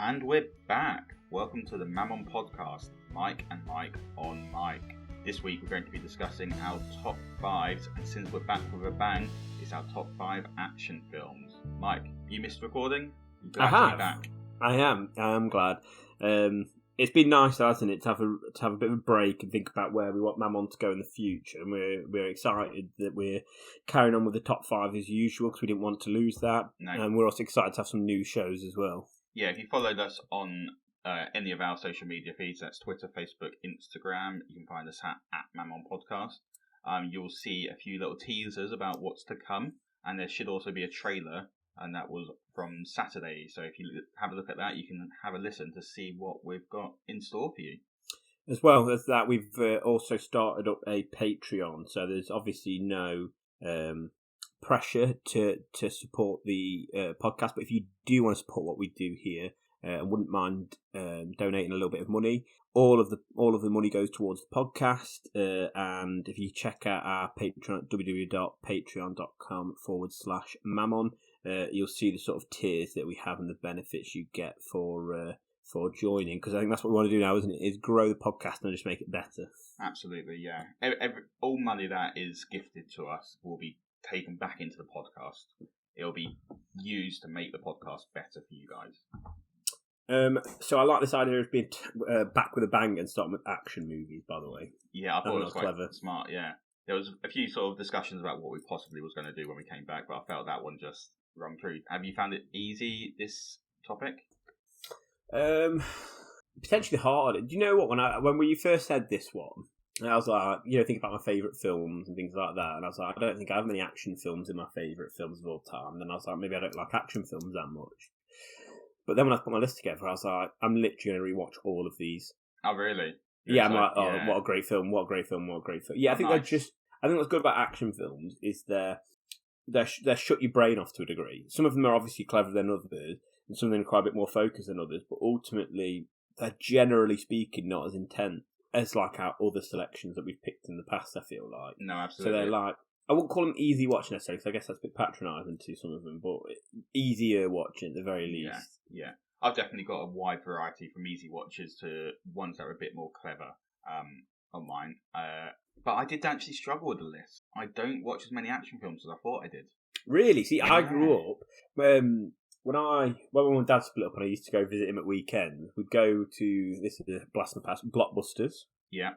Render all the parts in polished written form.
And we're back. Welcome to the Mammon Podcast, Mike and Mike on Mike. This week we're going to be discussing our top fives, and since we're back with a bang, it's our top 5 action films. Mike, you missed recording? You're glad to be back. I am glad. It's been nice, hasn't it, to have a bit of a break and think about where we want Mammon to go in the future. And we're excited that we're carrying on with the top 5 as usual because we didn't want to lose that. No. And we're also excited to have some new shows as well. Yeah, if you followed us on any of our social media feeds, that's Twitter, Facebook, Instagram, you can find us at Mammon Podcast. You'll see a few little teasers about what's to come, and there should also be a trailer, and that was from Saturday. So if you have a look at that, you can have a listen to see what we've got in store for you. As well as that, we've also started up a Patreon, so there's obviously no pressure to support the podcast, but if you do want to support what we do here and wouldn't mind donating a little bit of money, all of the money goes towards the podcast, and if you check out our Patreon at www.patreon.com/mammon, you'll see the sort of tiers that we have and the benefits you get for joining, because I think that's what we want to do now, isn't it? Is grow the podcast and just make it better. Absolutely, yeah. All money that is gifted to us will be taken back into the podcast. It'll be used to make the podcast better for you guys. So I like this idea of being back with a bang and starting with action movies, by the way. Yeah, I thought it was quite clever. Smart, yeah. There was a few sort of discussions about what we possibly was going to do when we came back, but I felt that one just rung true. Have you found it easy, this topic? Potentially hard. Do you know what, when we first said this one, I was like, think about my favourite films and things like that. And I was like, I don't think I have many action films in my favourite films of all time. And then I was like, maybe I don't like action films that much. But then when I put my list together, I was like, I'm literally going to rewatch all of these. Oh, really? Yeah, I'm like, yeah. What a great film, what a great film, what a great film. Yeah, I think nice. I think what's good about action films is they're shut your brain off to a degree. Some of them are obviously cleverer than others, and some of them are quite a bit more focused than others, but ultimately, they're generally speaking not as intense as like our other selections that we've picked in the past, I feel like. No, absolutely. So they're like, I wouldn't call them easy watching necessarily, because I guess that's a bit patronising to some of them, but easier watching at the very least. Yeah. I've definitely got a wide variety from easy watches to ones that are a bit more clever on mine. But I did actually struggle with the list. I don't watch as many action films as I thought I did. Really? See, I grew up... when my mum and dad split up and I used to go visit him at weekends, we'd go to, this is a blast from the past, Blockbusters. Yeah.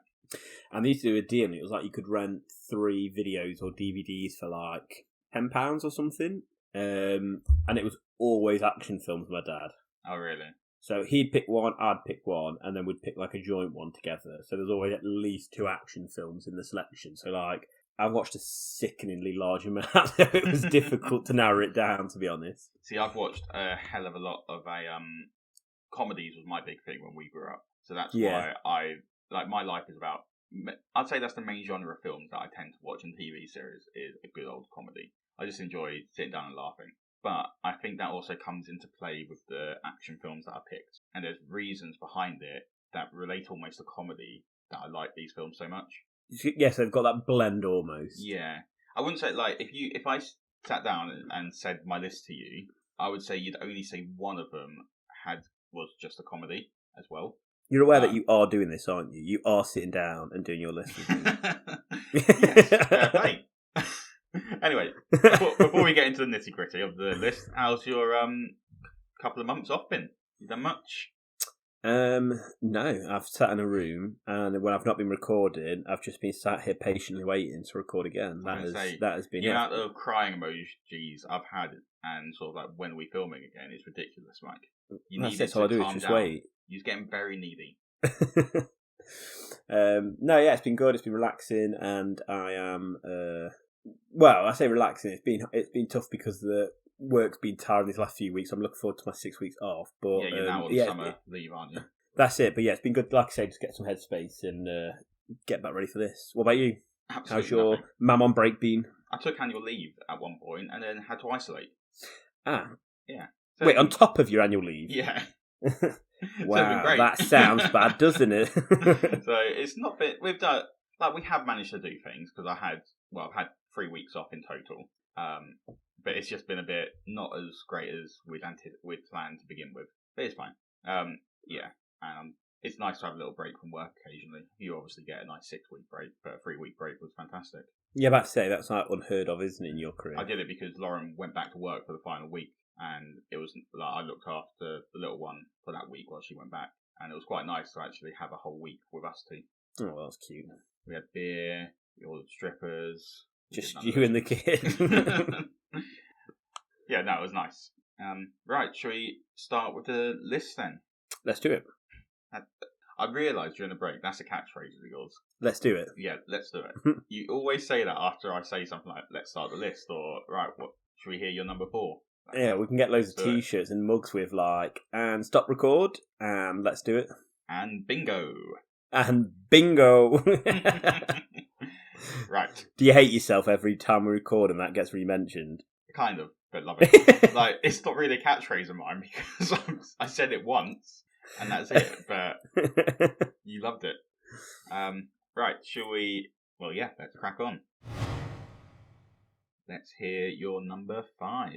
And they used to do a deal, and it was like you could rent 3 videos or DVDs for like £10 or something. And it was always action films with my dad. Oh, really? So he'd pick one, I'd pick one, and then we'd pick like a joint one together. So there's always at least 2 action films in the selection. So like, I watched a sickeningly large amount, so it was difficult to narrow it down, to be honest. See, I've watched a hell of a lot of comedies was my big thing when we grew up. So that's why my life is about, I'd say that's the main genre of films that I tend to watch in TV series is a good old comedy. I just enjoy sitting down and laughing. But I think that also comes into play with the action films that I picked. And there's reasons behind it that relate almost to comedy that I like these films so much. Yes, they've got that blend almost. Yeah. I wouldn't say, like, if I sat down and said my list to you, I would say you'd only say one of them was just a comedy as well. You're aware that you are doing this, aren't you? You are sitting down and doing your list with me. Yes, fair play. Anyway, before we get into the nitty-gritty of the list, how's your couple of months off been? You done much? No, I've sat in a room, and when I've not been recording, I've just been sat here patiently waiting to record again. That has been the amount of crying emojis I've had, and sort of like when are we filming again, is ridiculous, Mike. That's all I do is just wait. You're getting very needy. No, yeah, it's been good. It's been relaxing, and I am. Well, I say relaxing. It's been tough because the work's been tiring these last few weeks. I'm looking forward to my 6 weeks off. But yeah, you're now on summer leave, aren't you? That's it. But yeah, it's been good. Like I say, just get some headspace and get back ready for this. What about you? Absolutely How's your Mammon break been? I took annual leave at one point and then had to isolate. Ah, yeah. So wait, on top of your annual leave? Yeah. Wow, so that sounds bad, doesn't it? So it's not been. We've done we have managed to do things because I've had 3 weeks off in total. But it's just been a bit not as great as we'd planned to begin with. But it's fine. Yeah, and it's nice to have a little break from work occasionally. You obviously get a nice 6-week break, but a 3-week break was fantastic. Yeah, about to say, that's like unheard of, isn't it, in your career? I did it because Lauren went back to work for the final week, and it was like I looked after the little one for that week while she went back, and it was quite nice to actually have a whole week with us two. Oh, that's cute. We had beer, we ordered strippers. Just you and the kid. Yeah, no, it was nice. Right, shall we start with the list then? Let's do it. I realised during the break, that's a catchphrase of yours. Let's do it. Yeah, let's do it. You always say that after I say something like, let's start the list, or, right, what should we hear your number 4? Yeah, we can get loads of t-shirts and mugs with, like, and stop record, and let's do it. And bingo. And bingo. Right. Do you hate yourself every time we record and that gets re-mentioned? Kind of, but love it. Like, it's not really a catchphrase of mine because I said it once and that's it, but you loved it. Right, shall we? Well, yeah, let's crack on. Let's hear your number 5.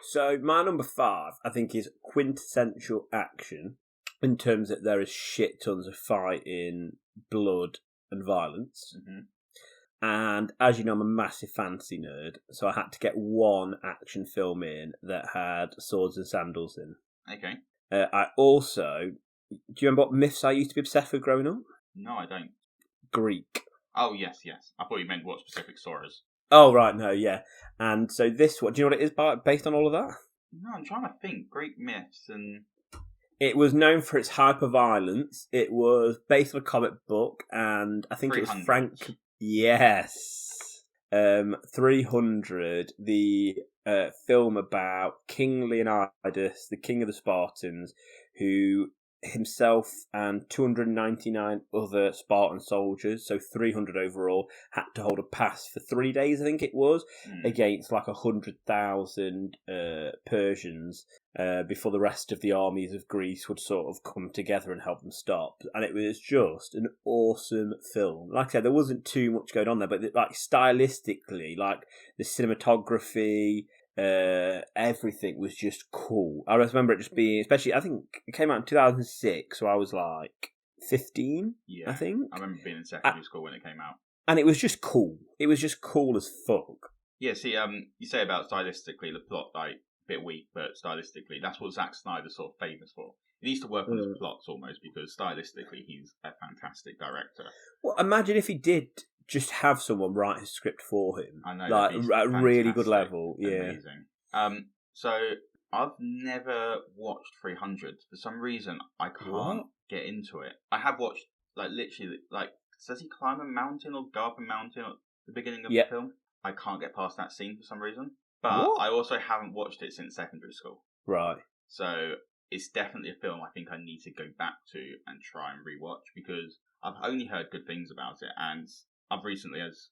So, my number 5, I think, is quintessential action in terms that there is shit tons of fighting, blood, and violence. Mm-hmm. And as you know, I'm a massive fantasy nerd, so I had to get one action film in that had swords and sandals in. Okay. I also... Do you remember what myths I used to be obsessed with growing up? No, I don't. Greek. Oh, yes. I thought you meant what specific stories. Oh, right, no, yeah. And so this one, do you know what it is based on all of that? No, I'm trying to think. Greek myths and... It was known for its hyper-violence. It was based on a comic book, and I think 300. It was Frank... Yes. 300, the film about King Leonidas, the king of the Spartans, who himself and 299 other Spartan soldiers, so 300 overall, had to hold a pass for 3 days, I think it was, against like 100,000 Persians before the rest of the armies of Greece would sort of come together and help them stop. And it was just an awesome film. Like I said, there wasn't too much going on there, but like stylistically, like the cinematography, everything was just cool. I remember it just being, especially, I think it came out in 2006, so I was like 15, yeah, I think. I remember being in secondary school when it came out. And it was just cool. It was just cool as fuck. Yeah, see, you say about stylistically, the plot, like, a bit weak, but stylistically, that's what Zack Snyder's sort of famous for. He needs to work on his plots almost, because stylistically, he's a fantastic director. Well, imagine if he did just have someone write his script for him. I know, like at a really good level. Yeah. Amazing. So I've never watched 300 for some reason. I can't get into it. I have watched like literally like does he climb a mountain or go up a mountain at the beginning of the film? I can't get past that scene for some reason. But I also haven't watched it since secondary school. Right. So it's definitely a film I think I need to go back to and try and rewatch because I've only heard good things about it, and I've recently, as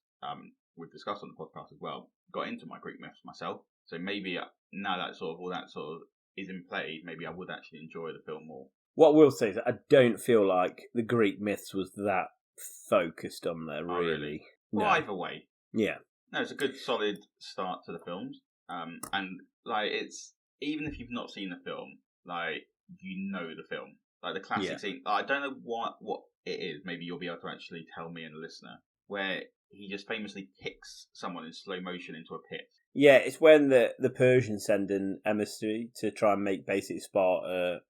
we've discussed on the podcast as well, got into my Greek myths myself. So maybe now that sort of all that sort of is in play, maybe I would actually enjoy the film more. What I will say is that I don't feel like the Greek myths was that focused on there, really. Oh, really? Well, either way. Yeah. No, it's a good, solid start to the films. And, like, it's... Even if you've not seen the film, like, you know the film. Like, the classic scene... I don't know what it is. Maybe you'll be able to actually tell me and the listener. Where he just famously kicks someone in slow motion into a pit. Yeah, it's when the Persians send an emissary to try and make basically Sparta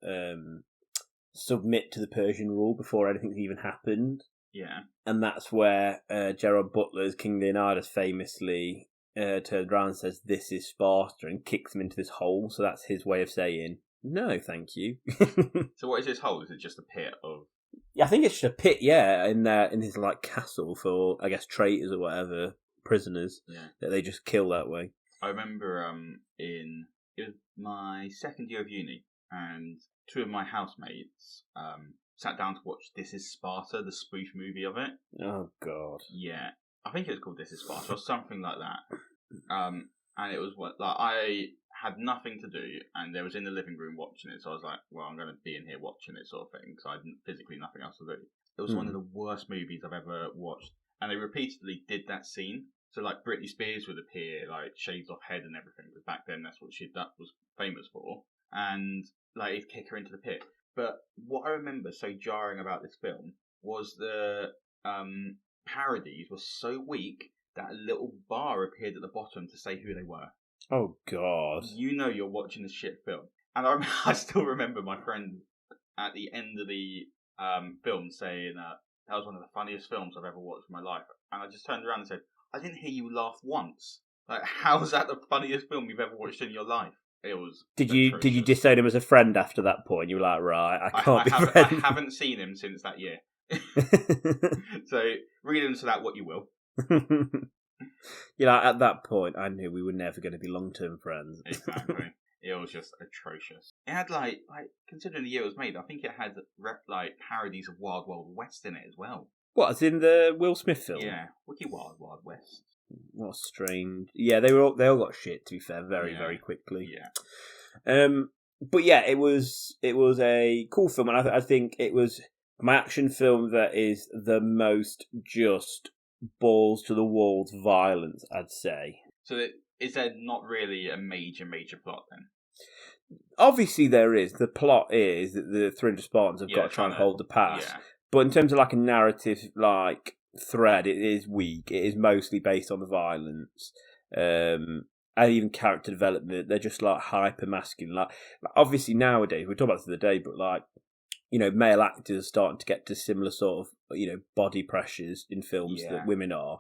submit to the Persian rule before anything's even happened. Yeah. And that's where Gerard Butler's King Leonidas famously turns around and says, "This is Sparta," and kicks him into this hole. So that's his way of saying, "No, thank you." So what is this hole? Is it just a pit of... Yeah, I think it's just a pit, in his like castle for, I guess, traitors or whatever, prisoners that they just kill that way. I remember it was my second year of uni, and two of my housemates sat down to watch This Is Sparta, the spoof movie of it. Oh God! Yeah, I think it was called This Is Sparta or something like that. And it was like I had nothing to do, and they was in the living room watching it. So I was like, well, I'm going to be in here watching it, sort of thing, because I had physically nothing else to do. It was one of the worst movies I've ever watched, and they repeatedly did that scene. So like Britney Spears would appear, like shaved off head and everything, because back then that's what that was famous for. And like he'd kick her into the pit. But what I remember so jarring about this film was the parodies were so weak that a little bar appeared at the bottom to say who they were. Oh God! You know you're watching a shit film, and I still remember my friend at the end of the film saying that was one of the funniest films I've ever watched in my life, and I just turned around and said, I didn't hear you laugh once. Like, how is that the funniest film you've ever watched in your life? It was. Did you disown him as a friend after that point? You were like, right, I can't be friends. I haven't seen him since that year. So read into that what you will. At that point, I knew we were never going to be long-term friends. Exactly. It was just atrocious. It had like considering the year it was made, I think it had like parodies of Wild Wild West in it as well. What, as in the Will Smith film? Yeah, Wiki Wild Wild West. What strange. Yeah, they all got shit. To be fair, very quickly. Yeah. But yeah, it was a cool film, and I think it was my action film that is the most just balls to the walls violence, I'd say. So is there not really a major plot then? Obviously there is. The plot is that the 300 Spartans have got to try and hold the pass. Yeah. But in terms of like a narrative thread, it is weak. It is mostly based on the violence. And even character development. They're just like hyper masculine. Like obviously nowadays, we talk about this the other day, but like, male actors are starting to get to similar sort of, body pressures in films that women are.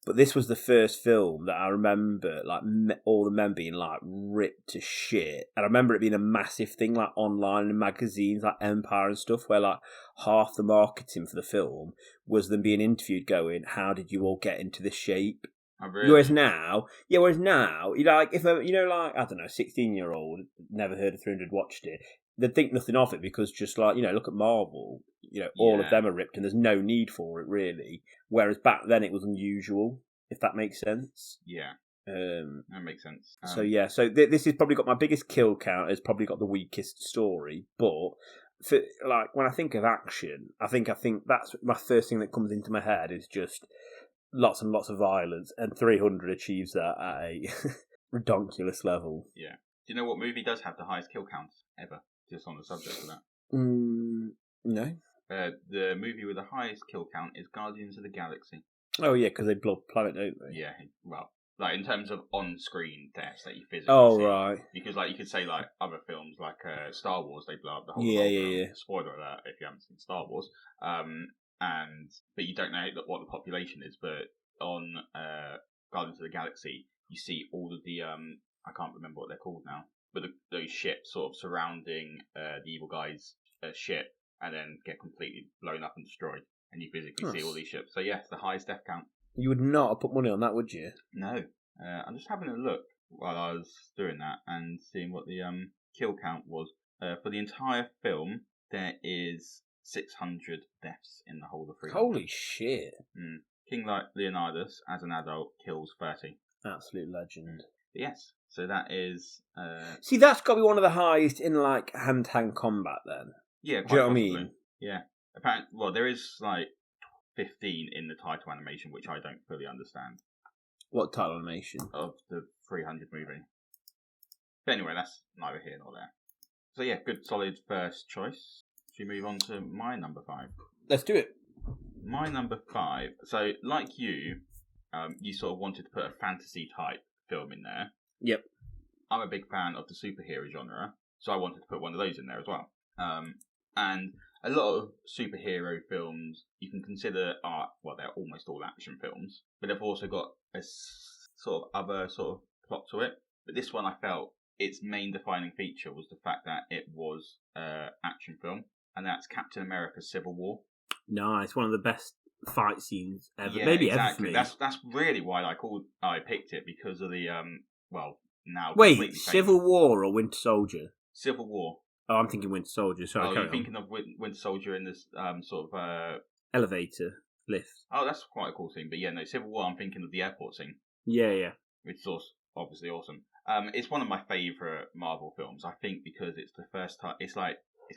But this was the first film that I remember, like, all the men being, like, ripped to shit. And I remember it being a massive thing, like, online in magazines, like Empire and stuff, where, like, half the marketing for the film was them being interviewed going, how did you all get into this shape? Oh, really? Whereas now, like, if I don't know, 16-year-old, never heard of 300, watched it, they'd think nothing of it because just like, look at Marvel, all of them are ripped and there's no need for it really. Whereas back then it was unusual, if that makes sense. Yeah. That makes sense. So this has probably got my biggest kill count, it's probably got the weakest story, but for, like, when I think of action, I think that's my first thing that comes into my head is just lots and lots of violence, and 300 achieves that at a redonkulous level. Yeah. Do you know what movie does have the highest kill counts ever? Just on the subject of that. No. The movie with the highest kill count is Guardians of the Galaxy. Oh yeah, because they blow up the planet, don't they? Yeah, well, like in terms of on-screen deaths that you physically see. Right. Because like you could say like other films like Star Wars, they blow up the whole world. Yeah. Spoiler alert if you haven't seen Star Wars. But you don't know what the population is. But on Guardians of the Galaxy, you see all of the I can't remember what they're called now. But those ships sort of surrounding the evil guy's ship and then get completely blown up and destroyed. And you physically see all these ships. So, yeah, it's the highest death count. You would not have put money on that, would you? No. I'm just having a look while I was doing that and seeing what the kill count was. For the entire film, there is 600 deaths in the whole of 300. Holy shit. King Leonidas, as an adult, kills 30. Absolute legend. Yes. So that is... See, that's got to be one of the highest in, like, hand-to-hand combat, then. Yeah, quite possibly. What I mean? Yeah. Apparently, well, there is, like, 15 in the title animation, which I don't fully understand. What title animation? Of the 300 movie. But anyway, that's neither here nor there. So yeah, good solid first choice. Should we move on to my number 5? Let's do it. My number 5. So, like you, you sort of wanted to put a fantasy type film in there. Yep. I'm a big fan of the superhero genre, so I wanted to put one of those in there as well. And a lot of superhero films you can consider they're almost all action films, but they've also got a sort of other sort of plot to it. But this one, I felt its main defining feature was the fact that it was an action film, and that's Captain America: Civil War. Nice, one of the best fight scenes ever, yeah, maybe exactly. ever for me. That's really why I picked it, because of the now. Wait, Civil War or Winter Soldier? Civil War. Oh, I'm thinking Winter Soldier. Sorry, you're thinking of Winter Soldier in this sort of elevator lift. Oh, that's quite a cool scene. But yeah, no, Civil War. I'm thinking of the airport scene. Yeah. Which is obviously awesome. It's one of my favourite Marvel films. I think because it's the first time. It's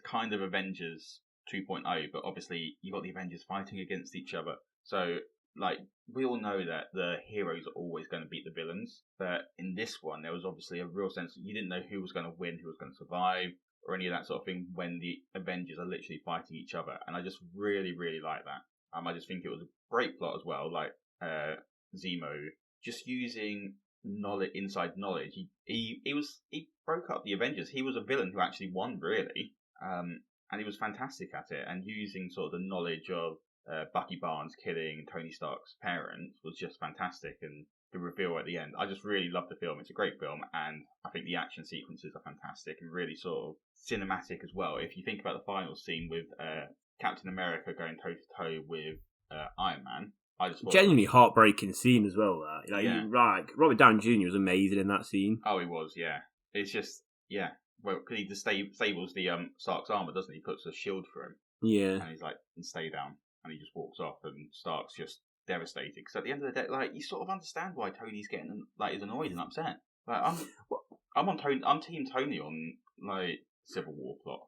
kind of Avengers 2.0, but obviously you got the Avengers fighting against each other. So like we all know that the heroes are always going to beat the villains, but in this one there was obviously a real sense that you didn't know who was going to win, who was going to survive, or any of that sort of thing when the Avengers are literally fighting each other, and I just really, really like that. I just think it was a great plot as well. Like Zemo just using inside knowledge. He broke up the Avengers. He was a villain who actually won, really, and he was fantastic at it. And using sort of the knowledge of Bucky Barnes killing Tony Stark's parents was just fantastic. And the reveal at the end, I just really love the film. It's a great film, and I think the action sequences are fantastic and really sort of cinematic as well. If you think about the final scene with Captain America going toe to toe with Iron Man, I just genuinely heartbreaking scene as well. That Robert Downey Jr. was amazing in that scene. Oh, he was, yeah. It's just well, because he just disables the Stark's armor, doesn't he? He puts a shield for him, and he's like, and stay down, and he just walks off, and Stark's just devastated. Because at the end of the day, like, you sort of understand why Tony's getting is annoyed and upset. Like, I'm on Tony. I'm Team Tony on like Civil War plot.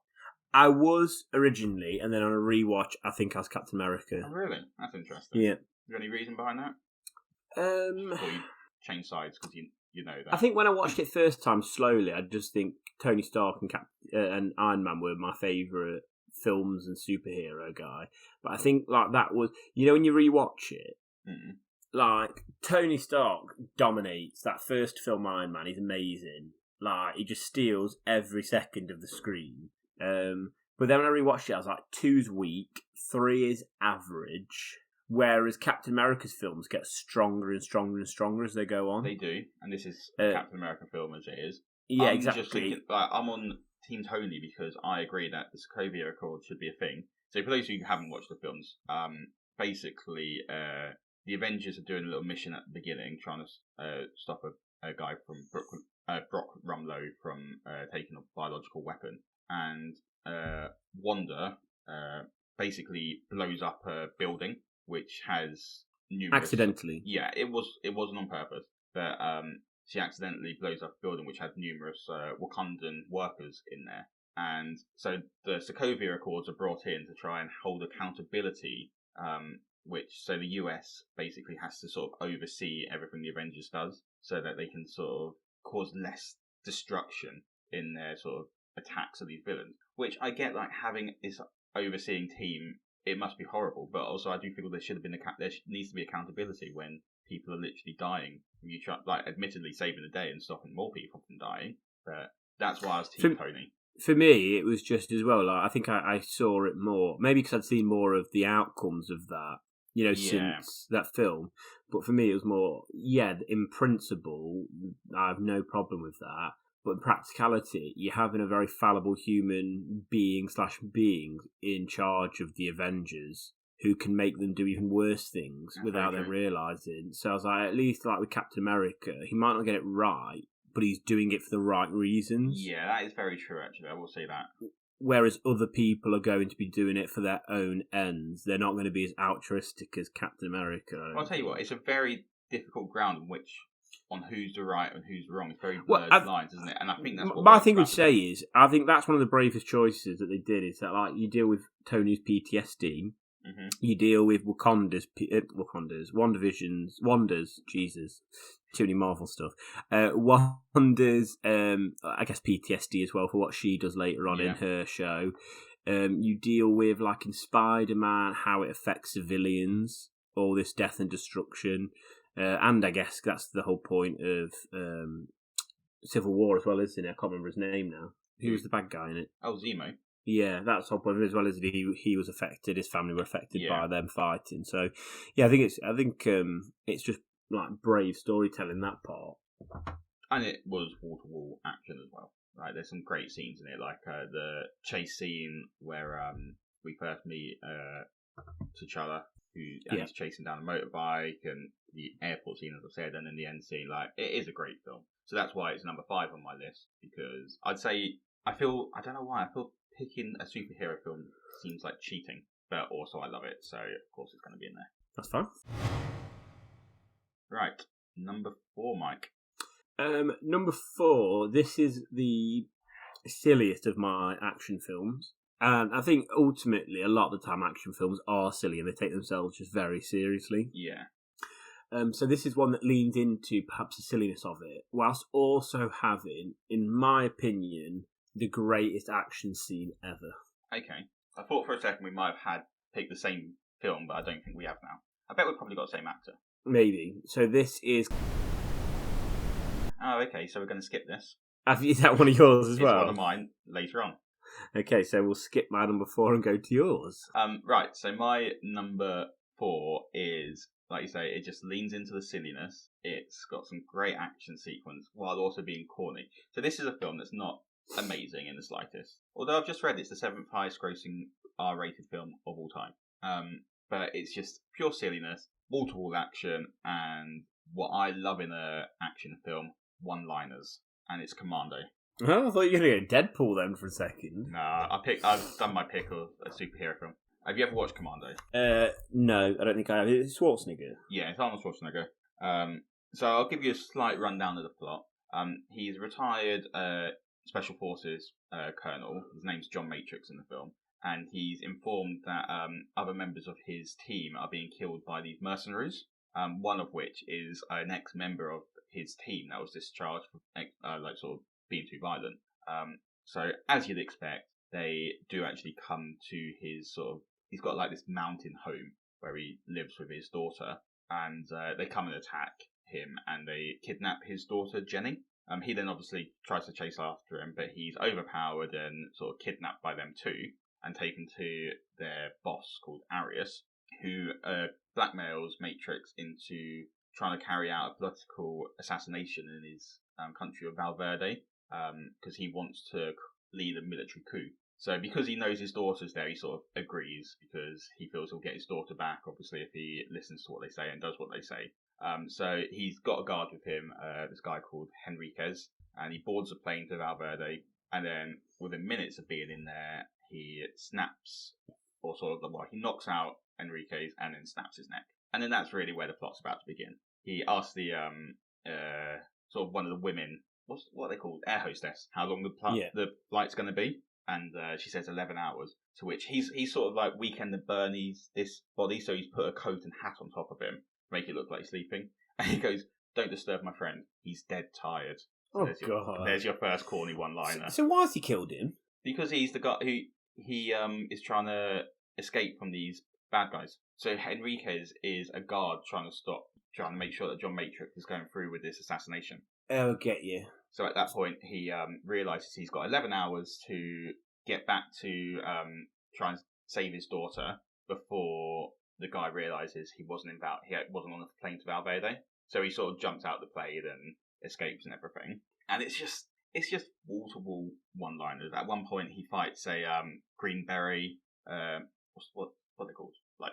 I was originally, and then on a rewatch, I think I was Captain America. Oh, really? That's interesting. Yeah. Is there any reason behind that? Or you change sides because you know that. I think when I watched it first time slowly, I just think Tony Stark and Iron Man were my favourite films and superhero guy. But I think like that was, when you rewatch it, like Tony Stark dominates that first film. Iron Man, he's amazing. Like he just steals every second of the screen. But then when I rewatched it, I was like, 2's weak, 3 is average. Whereas Captain America's films get stronger and stronger and stronger as they go on. They do, and this is a Captain America film as it is. Yeah, exactly. Just thinking, I'm on Team Tony because I agree that the Sokovia Accord should be a thing. So for those of you who haven't watched the films, basically the Avengers are doing a little mission at the beginning, trying to stop a guy from Brock Rumlow from taking a biological weapon. And Wanda basically blows up a building which has numerous... Accidentally. Yeah, it wasn't on purpose, but she accidentally blows up a building which had numerous Wakandan workers in there. And so the Sokovia Accords are brought in to try and hold accountability, so the US basically has to sort of oversee everything the Avengers does so that they can sort of cause less destruction in their sort of attacks of these villains, which I get, like, having this overseeing team, it must be horrible, but also I do feel there needs to be accountability when people are literally dying. You try, like, admittedly saving the day and stopping more people from dying, but that's why I was Team Tony. For me, it was just as well, like, I think I saw it more, maybe because I'd seen more of the outcomes of that, since that film, but for me it was more, in principle, I have no problem with that. But in practicality, you're having a very fallible human beings in charge of the Avengers who can make them do even worse things without them realising. So I was like, at least like with Captain America, he might not get it right, but he's doing it for the right reasons. Yeah, that is very true, actually. I will say that. Whereas other people are going to be doing it for their own ends. They're not going to be as altruistic as Captain America. I'll tell you what, it's a very difficult ground on who's the right and who's wrong. It's very blurred lines, isn't it? And I think that's what my thing would say is, I think that's one of the bravest choices that they did, is that, like, you deal with Tony's PTSD, you deal with Wanda's, Jesus, too many Marvel stuff, Wanda's, I guess PTSD as well for what she does later on in her show. You deal with, like, in Spider-Man, how it affects civilians, all this death and destruction. And I guess that's the whole point of Civil War as well, isn't it? I can't remember his name now. Who was the bad guy in it? Oh, Zemo. Yeah, that's the whole point, as well as he was affected, his family were affected by them fighting. So, I think it's just like brave storytelling, that part. And it was wall-to-wall action as well. Like, there's some great scenes in it, like the chase scene where we first meet T'Challa, who's chasing down a motorbike, and the airport scene, as I said, and then the end scene. Like, it is a great film. So that's why it's number 5 on my list, because I'd say, I don't know why, I feel picking a superhero film seems like cheating, but also I love it, so of course it's going to be in there. That's fine. Right, number 4, Mike. Number 4, this is the silliest of my action films. And I think ultimately, a lot of the time, action films are silly and they take themselves just very seriously. Yeah. So this is one that leans into perhaps the silliness of it, whilst also having, in my opinion, the greatest action scene ever. Okay. I thought for a second we might have picked the same film, but I don't think we have now. I bet we've probably got the same actor. Maybe. So this is... Oh, okay, so we're going to skip this. Is that one of yours as well? It's one of mine later on. Okay, so we'll skip my number 4 and go to yours. Right, so my number 4 is, like you say, it just leans into the silliness. It's got some great action sequence while also being corny. So this is a film that's not amazing in the slightest. Although I've just read it's the 7th highest grossing R-rated film of all time. But it's just pure silliness, wall-to-wall action, and what I love in a action film, one-liners. And it's Commando. Oh, I thought you were going to go Deadpool then for a second. Nah, I've done my pick of a superhero film. Have you ever watched Commando? No, I don't think I have. It's Schwarzenegger. Yeah, it's Arnold Schwarzenegger. So I'll give you a slight rundown of the plot. He's a retired Special Forces colonel. His name's John Matrix in the film. And he's informed that other members of his team are being killed by these mercenaries, one of which is an ex-member of his team that was discharged for sort of being too violent. So as you'd expect, they do actually come to his he's got like this mountain home where he lives with his daughter, and they come and attack him and they kidnap his daughter Jenny. He then obviously tries to chase after him, but he's overpowered and sort of kidnapped by them too, and taken to their boss called Arius, who blackmails Matrix into trying to carry out a political assassination in his country of Valverde, because he wants to lead a military coup. So because he knows his daughter's there, he sort of agrees, because he feels he'll get his daughter back, obviously, if he listens to what they say and does what they say. So he's got a guard with him, this guy called Henriquez, and he boards a plane to Valverde, and then within minutes of being in there, he snaps, or he knocks out Henriquez and then snaps his neck. And then that's really where the plot's about to begin. He asks the one of the women, what are they called, air hostess, how long the flight's going to be, and she says 11 hours. To which he's sort of like Weekend at Bernie's this body, so he's put a coat and hat on top of him to make it look like he's sleeping. And he goes, "Don't disturb my friend. He's dead tired." So there's your first corny one-liner. So why has he killed him? Because he's the guy who he is trying to escape from these bad guys. So Henriquez is a guard trying to make sure that John Matrix is going through with this assassination. Oh, get you. So at that point, he realizes he's got 11 hours to get back to try and save his daughter before the guy realizes he wasn't on the plane to Valverde. So he sort of jumps out the plane and escapes and everything. And it's just wall-to-wall one-liners. At one point, he fights a green beret, what are they called? Like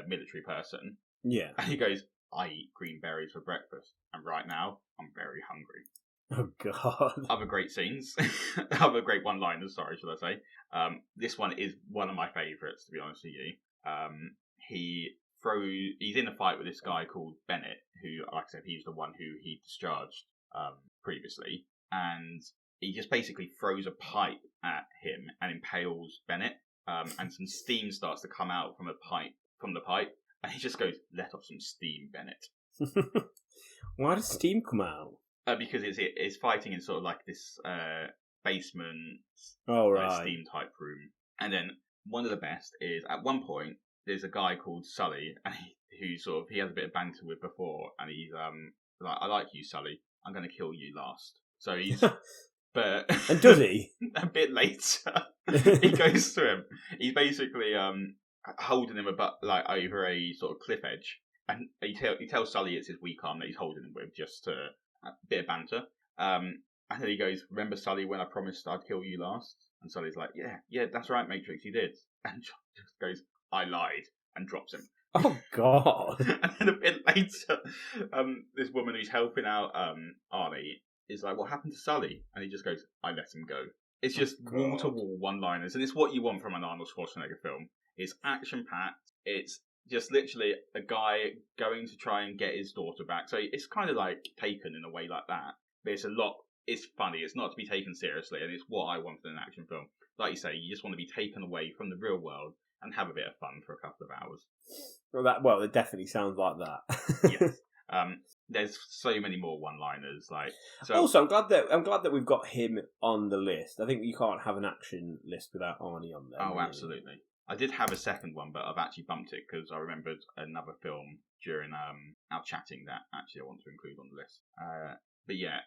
military person. Yeah. And he goes, "I eat green berries for breakfast, and right now I'm very hungry." Oh God. Other great scenes, other great one-liners. Sorry, should I say? This one is one of my favourites, to be honest with you. He's in a fight with this guy called Bennett, who, like I said, he's the one who he discharged previously, and he just basically throws a pipe at him and impales Bennett, and some steam starts to come out from the pipe, and he just goes, "Let off some steam, Bennett." Why does steam come out? Because it's fighting in sort of like this basement, steam type room. And then one of the best is at one point there's a guy called Sully, and he has a bit of banter with before, and he's like, "I like you, Sully. I'm going to kill you last." So he's, but and does he? A bit later, he goes to him. He's basically holding him over a sort of cliff edge, and he tells Sully it's his weak arm that he's holding him with, just to a bit of banter. And then he goes, "Remember, Sully, when I promised I'd kill you last?" And Sully's like, "Yeah, that's right, Matrix, you did." And John just goes, "I lied," and drops him. Oh God! And then a bit later, this woman who's helping out Arnie is like, "What happened to Sully?" And he just goes, "I let him go." It's just wall-to-wall one-liners, and it's what you want from an Arnold Schwarzenegger film. It's action-packed. It's just literally a guy going to try and get his daughter back. So it's kind of like Taken in a way like that. But it's funny. It's not to be taken seriously, and it's what I want in an action film. Like you say, you just want to be taken away from the real world and have a bit of fun for a couple of hours. Well, it definitely sounds like that. Yes. there's so many more one-liners. Like, so also, I'm glad that we've got him on the list. I think you can't have an action list without Arnie on there. Oh, really. absolutely. I did have a second one, but I've actually bumped it because I remembered another film during our chatting that actually I want to include on the list. But yeah,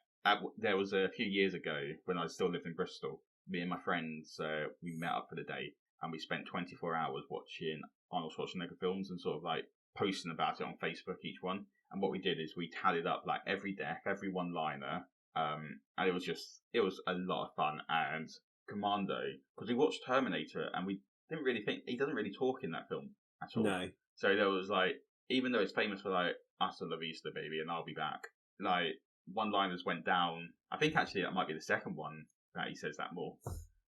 there was a few years ago when I still lived in Bristol. Me and my friends, we met up for the day and we spent 24 hours watching Arnold Schwarzenegger films and sort of like posting about it on Facebook, each one. And what we did is we tallied up like every death, every one-liner, and it was a lot of fun. And Commando, because we watched Terminator and we didn't really think, he doesn't really talk in that film at all. No. So there was like, even though it's famous for like "Hasta la vista, baby," and "I'll be back," like one-liners went down. I think actually that might be the second one that he says that more.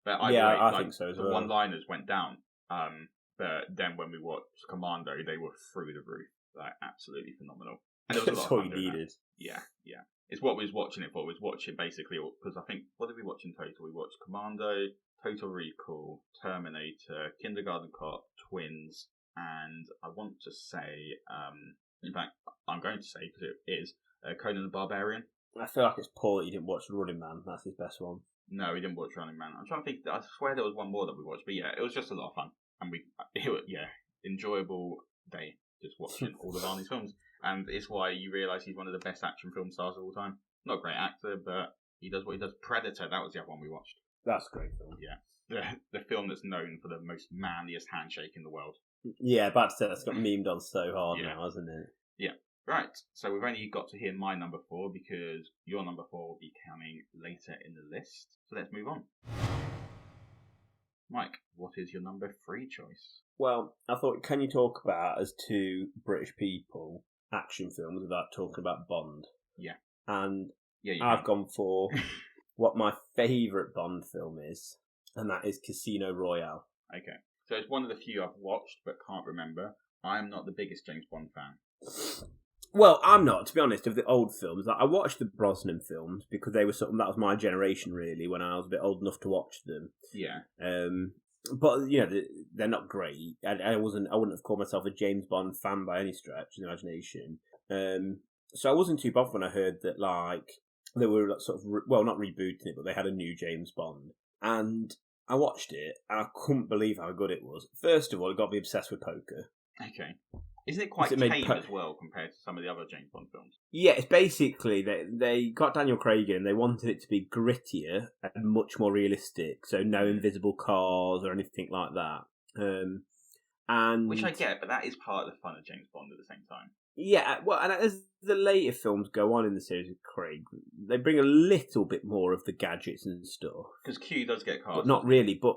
But I think so as the well. one-liners went down. But then when we watched Commando, they were through the roof, like absolutely phenomenal. And there was a lot That's of what fun you doing needed. that. Yeah. It's what we was watching it for. We was watching basically because I think, what did we watch in total? We watched Commando, Total Recall, Terminator, Kindergarten Cop, Twins, and I want to say, in fact, I'm going to say because it is Conan the Barbarian. I feel like it's poor that you didn't watch Running Man. That's his best one. No, we didn't watch Running Man. I'm trying to think. I swear there was one more that we watched, but yeah, it was just a lot of fun, and enjoyable day just watching all of Arnie's films, and it's why you realise he's one of the best action film stars of all time. Not a great actor, but he does what he does. Predator, that was the other one we watched. That's a great film. Yeah, the film that's known for the most manliest handshake in the world. Yeah, about to say that's got memed on so hard now, hasn't it? Yeah. Right, so we've only got to hear my number 4 because your number 4 will be coming later in the list. So let's move on. Mike, what is your number 3 choice? Well, I thought, can you talk about, as two British people, action films without talking about Bond? Yeah. And yeah, I've gone for what my favourite Bond film is, and that is Casino Royale. Okay, so it's one of the few I've watched but can't remember. I am not the biggest James Bond fan. Well, I'm not, to be honest, of the old films. Like, I watched the Brosnan films because they were that was my generation, really, when I was a bit old enough to watch them. Yeah. But, you know, they're not great. I wouldn't have called myself a James Bond fan by any stretch of the imagination. So I wasn't too bothered when I heard that, like, they were sort of, not rebooting it, but they had a new James Bond. And I watched it, and I couldn't believe how good it was. First of all, it got me obsessed with poker. Okay. Isn't it quite tame as well compared to some of the other James Bond films? Yeah, it's basically they got Daniel Craig in and they wanted it to be grittier and much more realistic. So no invisible cars or anything like that. And which I get, but that is part of the fun of James Bond at the same time. Yeah, well, and as the later films go on in the series with Craig, they bring a little bit more of the gadgets and stuff. Because Q does get cars. But not really, but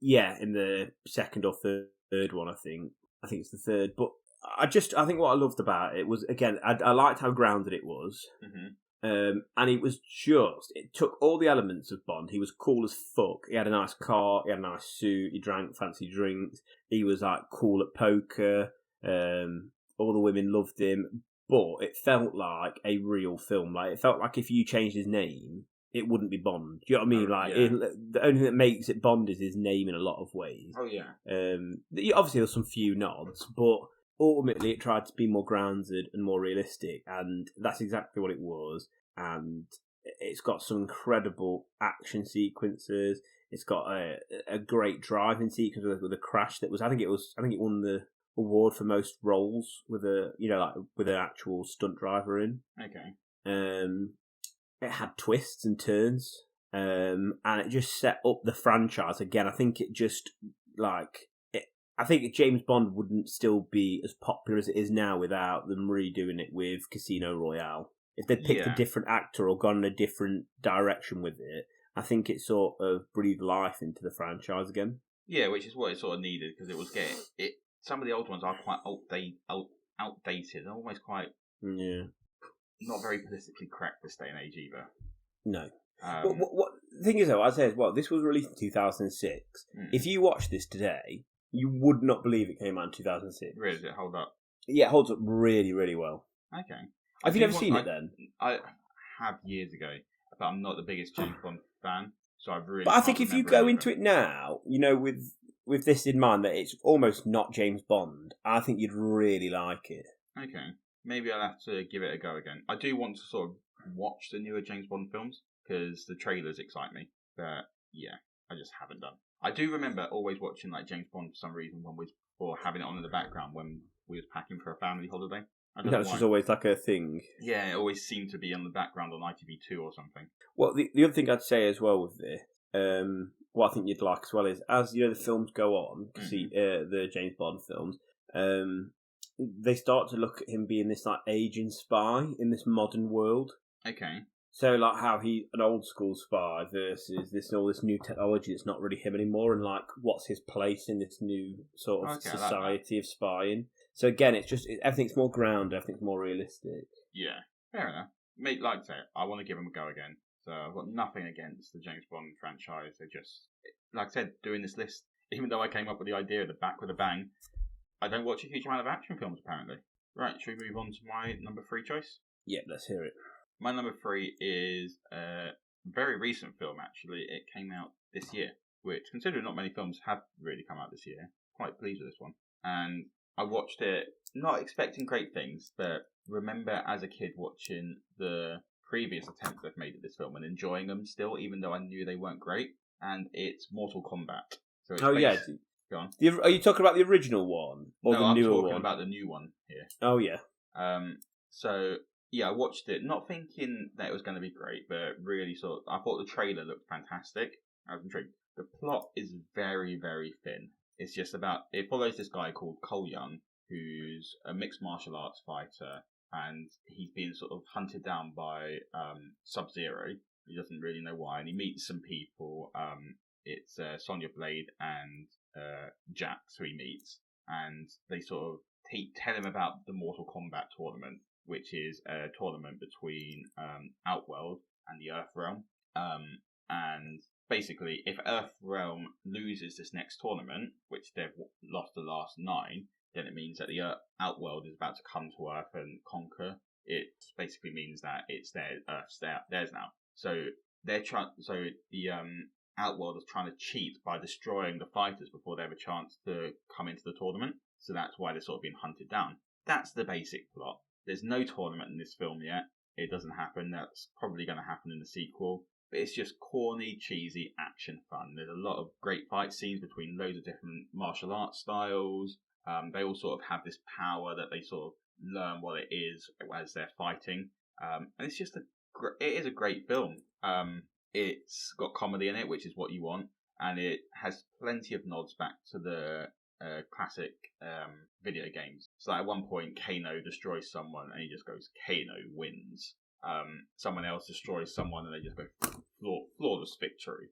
yeah, in the second or third one, I think it's the third, but I think what I loved about it was, again, I liked how grounded it was. Mm-hmm. And it took all the elements of Bond. He was cool as fuck. He had a nice car, he had a nice suit, he drank fancy drinks, he was like cool at poker, all the women loved him, but it felt like a real film. Like, it felt like if you changed his name, it wouldn't be Bond. Do you know what I mean? Like, the only thing that makes it Bond is his name in a lot of ways. Oh, yeah. Obviously, there's some few nods, but ultimately it tried to be more grounded and more realistic, and that's exactly what it was. And it's got some incredible action sequences. It's got a great driving sequence with a crash that was, I think it won the award for most roles with with an actual stunt driver in. Okay. It had twists and turns, and it just set up the franchise again. I think it just I think James Bond wouldn't still be as popular as it is now without them redoing it with Casino Royale. If they'd picked a different actor or gone in a different direction with it, I think it sort of breathed life into the franchise again. Yeah, which is what it sort of needed, because it was some of the old ones are quite outdated and almost quite not very politically correct this day and age either. No. What the thing is, though, I say as well, this was released in 2006. If you watch this today, you would not believe it came out in 2006. Really? Does it hold up? Yeah, it holds up really, really well. Okay. Have you never seen it then? I have years ago, but I'm not the biggest James Bond fan, so I really. But I think if you go into it now, with this in mind that it's almost not James Bond, I think you'd really like it. Okay. maybe I'll have to give it a go again. I do want to sort of watch the newer James Bond films because the trailers excite me. But yeah, I just haven't done. I do remember always watching like James Bond for some reason or having it on in the background when we was packing for a family holiday. That was just always like a thing. Yeah, it always seemed to be on the background on ITV2 or something. Well, the other thing I'd say as well with this, what I think you'd like as well is, as the films go on, the James Bond films, they start to look at him being this like aging spy in this modern world. Okay. So like how he's an old school spy versus all this new technology that's not really him anymore, and like what's his place in this new sort of society of spying. So again, everything's more grounded, everything's more realistic. Yeah, fair enough. Mate, like I say, I want to give him a go again. So I've got nothing against the James Bond franchise. They just, like I said, doing this list, even though I came up with the idea of the back with a bang, I don't watch a huge amount of action films, apparently. Right, should we move on to my number 3 choice? Yeah, let's hear it. My number 3 is a very recent film, actually. It came out this year, which, considering not many films have really come out this year, quite pleased with this one. And I watched it, not expecting great things, but remember as a kid watching the previous attempts they've made at this film and enjoying them still, even though I knew they weren't great. And it's Mortal Kombat. So it's Go on. Are you talking about the original one or the newer one? I'm talking about the new one here. Oh yeah. So yeah, I watched it not thinking that it was going to be great, but really I thought the trailer looked fantastic. I was intrigued. The plot is very, very thin. It's just it follows this guy called Cole Young, who's a mixed martial arts fighter, and he's being sort of hunted down by Sub-Zero. He doesn't really know why, and he meets some people. It's Sonya Blade and Jax who he meets, and they sort of tell him about the Mortal Kombat tournament, which is a tournament between Outworld and the Earthrealm. And basically, if Earthrealm loses this next tournament, which they've lost the last 9, then it means that the Outworld is about to come to Earth and conquer. It basically means that it's Earth's theirs now. So the Outworld is trying to cheat by destroying the fighters before they have a chance to come into the tournament. So that's why they're sort of being hunted down. That's the basic plot. There's no tournament in this film yet. It doesn't happen. That's probably going to happen in the sequel. But it's just corny, cheesy action fun. There's a lot of great fight scenes between loads of different martial arts styles. They all sort of have this power that they sort of learn what it is as they're fighting. And it's just it is a great film. It's got comedy in it, which is what you want, and it has plenty of nods back to the classic video games. So at one point, Kano destroys someone, and he just goes, "Kano wins." Someone else destroys someone, and they just go, "Flawless victory."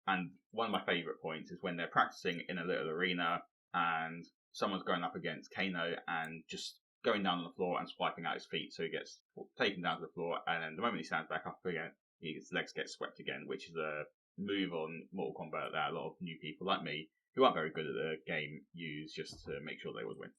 And one of my favourite points is when they're practicing in a little arena, and someone's going up against Kano and just going down on the floor and swiping out his feet, so he gets taken down to the floor, and then the moment he stands back up again, his legs get swept again, which is a move on Mortal Kombat that a lot of new people like me, who aren't very good at the game, use just to make sure they always win.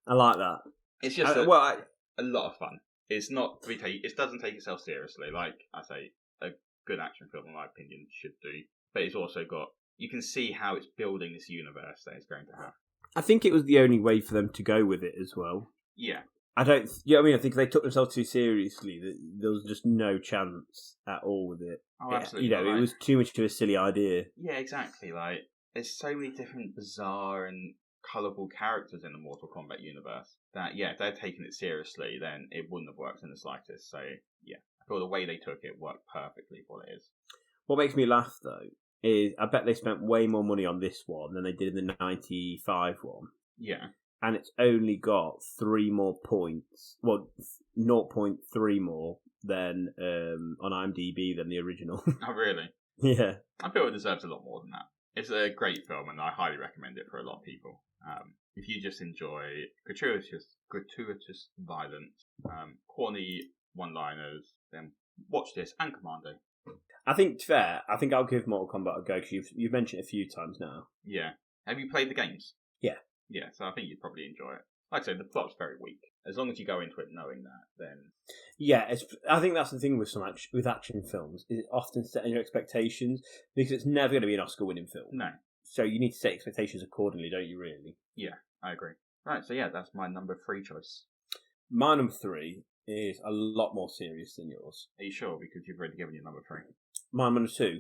I like that. It's just a lot of fun. It's not it doesn't take itself seriously, like I say, a good action film, in my opinion, should do. But it's also got, you can see how it's building this universe that it's going to have. I think it was the only way for them to go with it as well. Yeah. I think if they took themselves too seriously, there was just no chance at all with it. Oh, absolutely. It was too much of a silly idea. Yeah, exactly. Like, there's so many different bizarre and colourful characters in the Mortal Kombat universe that, yeah, if they'd taken it seriously, then it wouldn't have worked in the slightest. So, yeah, I feel the way they took it worked perfectly for what it is. What makes me laugh, though, is I bet they spent way more money on this one than they did in the 95 one. Yeah. And it's only got 3 more points. Well, 0.3 more than on IMDb than the original. Oh, really? Yeah. I feel it deserves a lot more than that. It's a great film, and I highly recommend it for a lot of people. If you just enjoy gratuitous violence, corny one-liners, then watch this and Commando. I think, to be fair, I'll give Mortal Kombat a go, because you've mentioned it a few times now. Yeah. Have you played the games? Yeah. Yeah, so I think you'd probably enjoy it. Like I said, the plot's very weak. As long as you go into it knowing that, then... Yeah, I think that's the thing with with action films, is often setting your expectations, because it's never going to be an Oscar-winning film. No. So you need to set expectations accordingly, don't you, really? Yeah, I agree. Right, so yeah, that's my number 3 choice. My number 3 is a lot more serious than yours. Are you sure? Because you've already given your number 3. My number 2.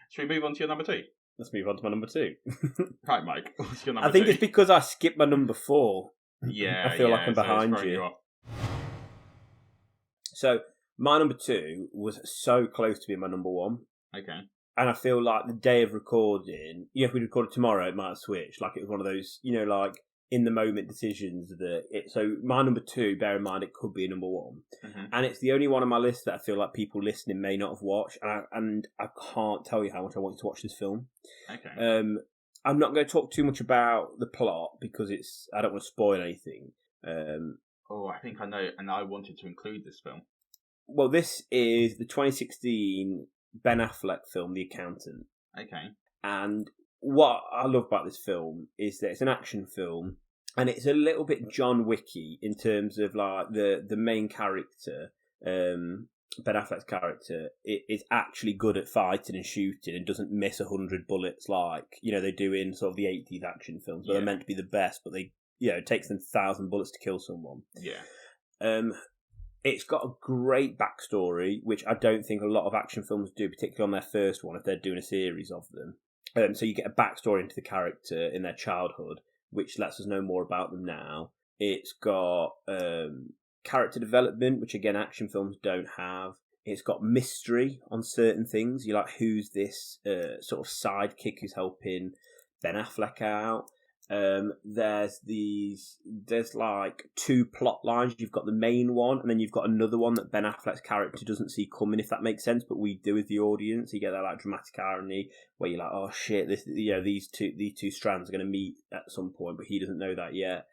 Should we move on to your number 2? Let's move on to my number 2. Right, Mike. What's your number 2? I think it's because I skipped my number 4. Yeah, I feel like I'm behind you. So, my number 2 was so close to being my number 1. Okay. And I feel like the day of recording, if we recorded tomorrow, it might have switched. Like, it was one of those, like, in-the-moment decisions so my number 2, bear in mind, it could be a number 1. Mm-hmm. And it's the only one on my list that I feel like people listening may not have watched. And I can't tell you how much I want you to watch this film. Okay. I'm not going to talk too much about the plot because I don't want to spoil anything. I think I know, and I wanted to include this film. Well, this is the 2016 Ben Affleck film, The Accountant. Okay. And what I love about this film is that it's an action film, and it's a little bit John Wicky in terms of like the main character, Ben Affleck's character, is actually good at fighting and shooting and doesn't miss 100 bullets like they do in sort of the 80s action films where they're meant to be the best, but they it takes them 1,000 bullets to kill someone. Yeah. It's got a great backstory, which I don't think a lot of action films do, particularly on their first one if they're doing a series of them. So you get a backstory into the character in their childhood, which lets us know more about them now. It's got character development, which again action films don't have. It's got mystery on certain things. You're like, who's this sort of sidekick who's helping Ben Affleck out? There's like 2 plot lines. You've got the main one, and then you've got another one that Ben Affleck's character doesn't see coming, if that makes sense, but we do as the audience. You get that like dramatic irony where you're like, oh shit, this these two strands are going to meet at some point, but he doesn't know that yet.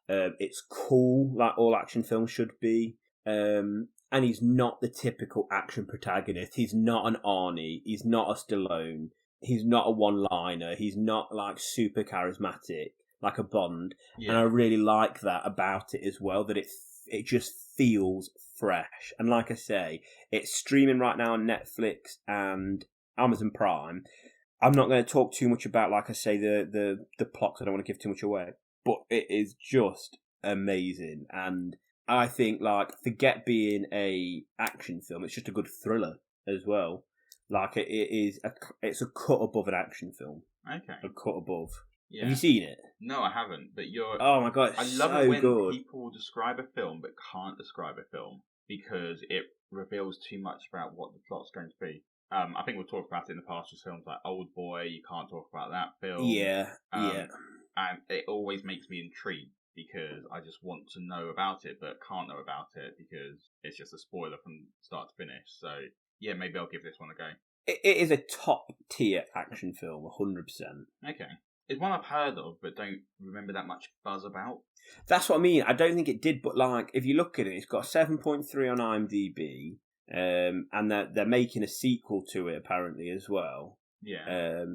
It's cool, like all action films should be. And he's not the typical action protagonist. He's not an Arnie. He's not a Stallone. He's not a one-liner. He's not like super charismatic like a Bond. Yeah. And I really like that about it as well, that it just feels fresh. And like I say, it's streaming right now on Netflix and Amazon Prime. I'm not going to talk too much about, like I say, the plot, 'cause I don't want to give too much away. But it is just amazing. And I think, like, forget being a action film, it's just a good thriller as well. Like, it's a cut above an action film. Okay. A cut above. Yeah. Have you seen it? No, I haven't. But oh my god, it's I love so it when good. people describe a film but can't describe a film because it reveals too much about what the plot's going to be. I think we've talked about it in the past with films like Old Boy. You can't talk about that film. Yeah. And it always makes me intrigued because I just want to know about it but can't know about it because it's just a spoiler from start to finish. So yeah, maybe I'll give this one a go. It is a top tier action film, 100%. Okay. It's one I've heard of, but don't remember that much buzz about. That's what I mean. I don't think it did, but like, if you look at it, it's got a 7.3 on IMDb, and they're making a sequel to it apparently as well. Yeah.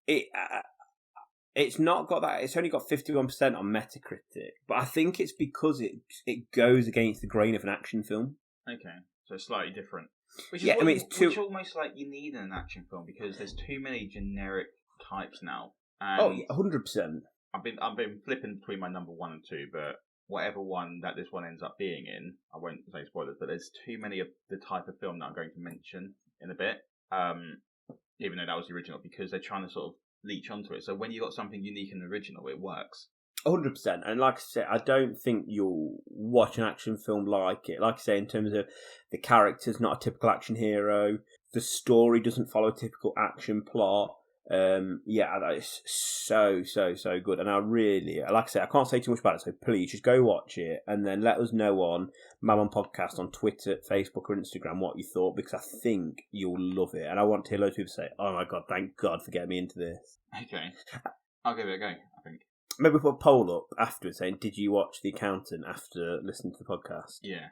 It's not got that. It's only got 51% on Metacritic, but I think it's because it goes against the grain of an action film. Okay, so it's slightly different. Which almost like you need in an action film because there's too many generic types now. And 100%. I've been flipping between my number 1 and 2, but whatever one that this one ends up being in, I won't say spoilers, but there's too many of the type of film that I'm going to mention in a bit. Even though that was the original, because they're trying to sort of leech onto it. So when you got something unique and original, it works. 100%. And like I said, I don't think you'll watch an action film like it. Like I say, in terms of the character's not a typical action hero, the story doesn't follow a typical action plot. It's so good. And I really, like I say, I can't say too much about it, so please just go watch it and then let us know on Mammon Podcast on Twitter, Facebook or Instagram what you thought, because I think you'll love it. And I want to hear loads of people say, oh my god, thank god for getting me into this. Okay. I'll give it a go, I think. Maybe we'll put a poll up afterwards saying, did you watch The Accountant after listening to the podcast? Yeah,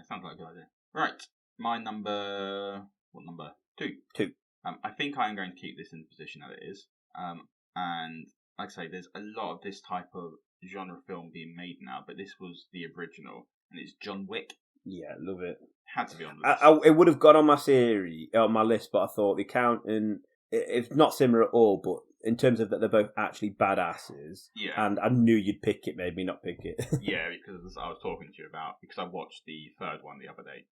sounds like a good idea. Right, my number... What number? 2. 2. I think I'm going to keep this in the position that it is. And like I say, there's a lot of this type of genre film being made now, but this was the original, and it's John Wick. Yeah, love it. Had to be on the list. It would have gone on my list, but I thought The Accountant, it's not similar at all, but in terms of that they're both actually badasses. Yeah. And I knew you'd pick it, made me not pick it. Yeah, because I was talking to you because I watched the third one the other day.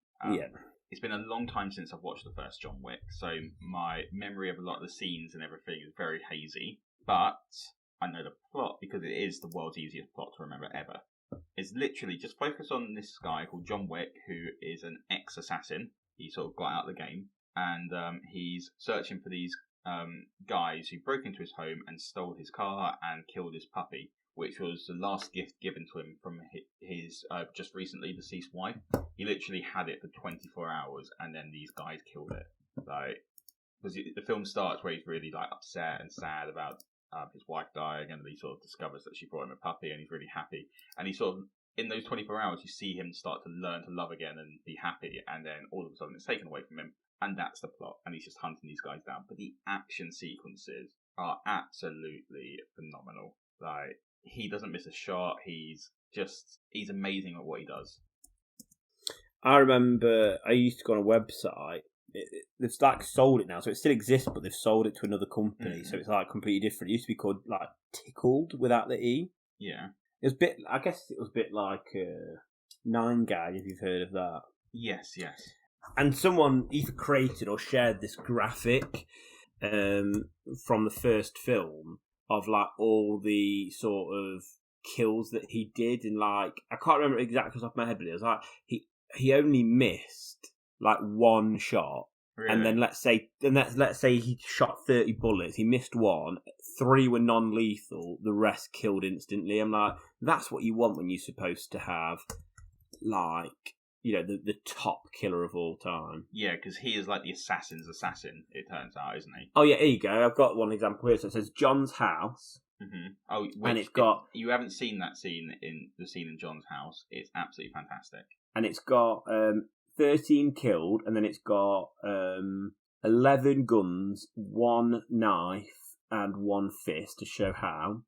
It's been a long time since I've watched the first John Wick, so my memory of a lot of the scenes and everything is very hazy. But I know the plot because it is the world's easiest plot to remember ever. It's literally just focus on this guy called John Wick, who is an ex-assassin. He sort of got out of the game, and he's searching for these guys who broke into his home and stole his car and killed his puppy, which was the last gift given to him from his just recently deceased wife. He literally had it for 24 hours, and then these guys killed it. Like, because the film starts where he's really like upset and sad about his wife dying, and he sort of discovers that she brought him a puppy, and he's really happy. And he sort of, in those 24 hours, you see him start to learn to love again and be happy, and then all of a sudden it's taken away from him, and that's the plot, and he's just hunting these guys down. But the action sequences are absolutely phenomenal. Like, he doesn't miss a shot. He's amazing at what he does. I remember I used to go on a website. They've like sold it now, so it still exists, but they've sold it to another company, so it's like completely different. It used to be called like Tickled without the E. Yeah, it was a bit. I guess it was a bit like 9gag, if you've heard of that. Yes. And someone either created or shared this graphic from the first film of like all the sort of kills that he did, and like I can't remember exactly off the top of my head, but it was like he only missed like one shot. Really? And then let's say he shot 30 bullets, he missed one, 3 were non-lethal, the rest killed instantly. I'm like, that's what you want when you're supposed to have like, you know, the top killer of all time. Yeah, because he is like the assassin's assassin, it turns out, isn't he? Oh yeah, here you go. I've got one example here. So it says John's house. Mm-hmm. Oh, and it's got. You haven't seen that scene in John's house. It's absolutely fantastic. And it's got 13 killed, and then it's got 11 guns, 1 knife, and 1 fist to show how.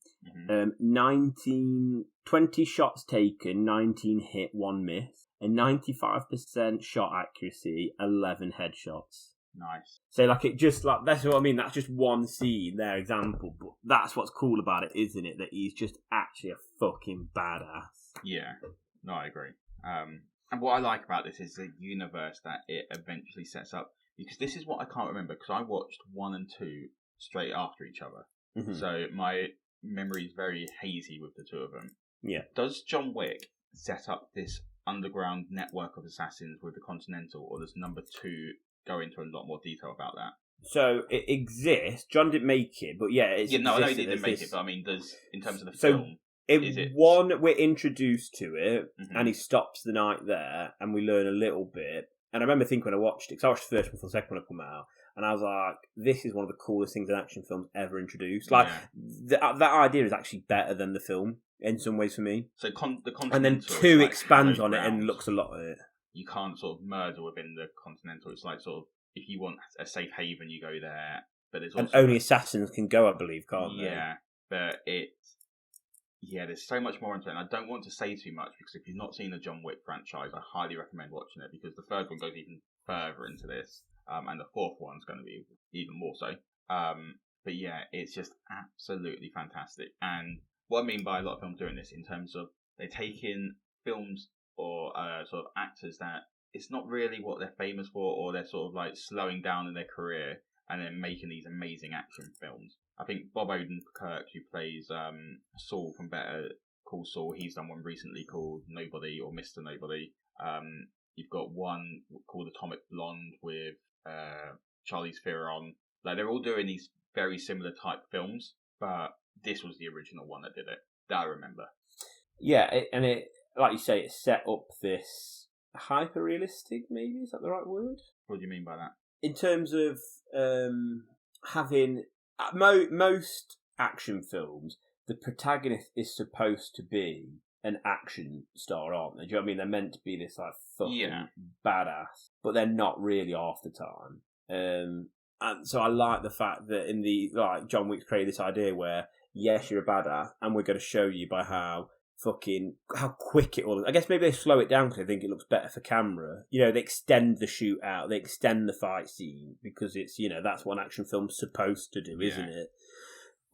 Mm-hmm. 20 shots taken, 19 hit, 1 miss, and 95% shot accuracy, 11 headshots. Nice. So like it just like that's what I mean. That's just one scene, their example, but that's what's cool about it, isn't it? That he's just actually a fucking badass. Yeah, no, I agree. And what I like about this is the universe that it eventually sets up, because this is what I can't remember, because I watched 1 and 2 straight after each other. Mm-hmm. So my memory is very hazy with the two of them. Yeah. Does John Wick set up this underground network of assassins with the Continental, or does number 2 go into a lot more detail about that? So it exists. John didn't make it, but yeah, it's I know he didn't make it, but I mean, does in terms of the film? We're introduced to it, mm-hmm. and he stops the night there, and we learn a little bit. And I remember thinking when I watched it, because I watched the first one before the second one had come out, and I was like, this is one of the coolest things in action films ever introduced. Like, that idea is actually better than the film, in some ways for me. So the Continental, and then 2 expands on it and looks a lot at it. You can't sort of murder within the Continental. It's like sort of, if you want a safe haven, you go there. But there's also, and only assassins can go, I believe, can't they? Yeah, but there's so much more into it, and I don't want to say too much, because if you've not seen the John Wick franchise, I highly recommend watching it, because the third one goes even further into this, and the fourth one's going to be even more so. But yeah, it's just absolutely fantastic. And what I mean by a lot of films doing this, in terms of they take in films or sort of actors that it's not really what they're famous for, or they're sort of like slowing down in their career, and then making these amazing action films. I think Bob Odenkirk, who plays Saul from Better Call Saul, he's done one recently called Nobody or Mr. Nobody. You've got one called Atomic Blonde with Charlize Theron. Like, they're all doing these very similar type films, but this was the original one that did it, that I remember. Yeah, and it, like you say, it set up this hyper-realistic, maybe? Is that the right word? What do you mean by that? In terms of having... most action films, the protagonist is supposed to be an action star, aren't they? Do you know what I mean? They're meant to be this like fucking badass, but they're not really half the time. And so I like the fact that in the like John Wick's created this idea where yes, you're a badass, and we're going to show you by how quick it all is. I guess maybe they slow it down because they think it looks better for camera. You know, they extend the shootout, they extend the fight scene because it's, you know, that's what an action film's supposed to do, isn't it?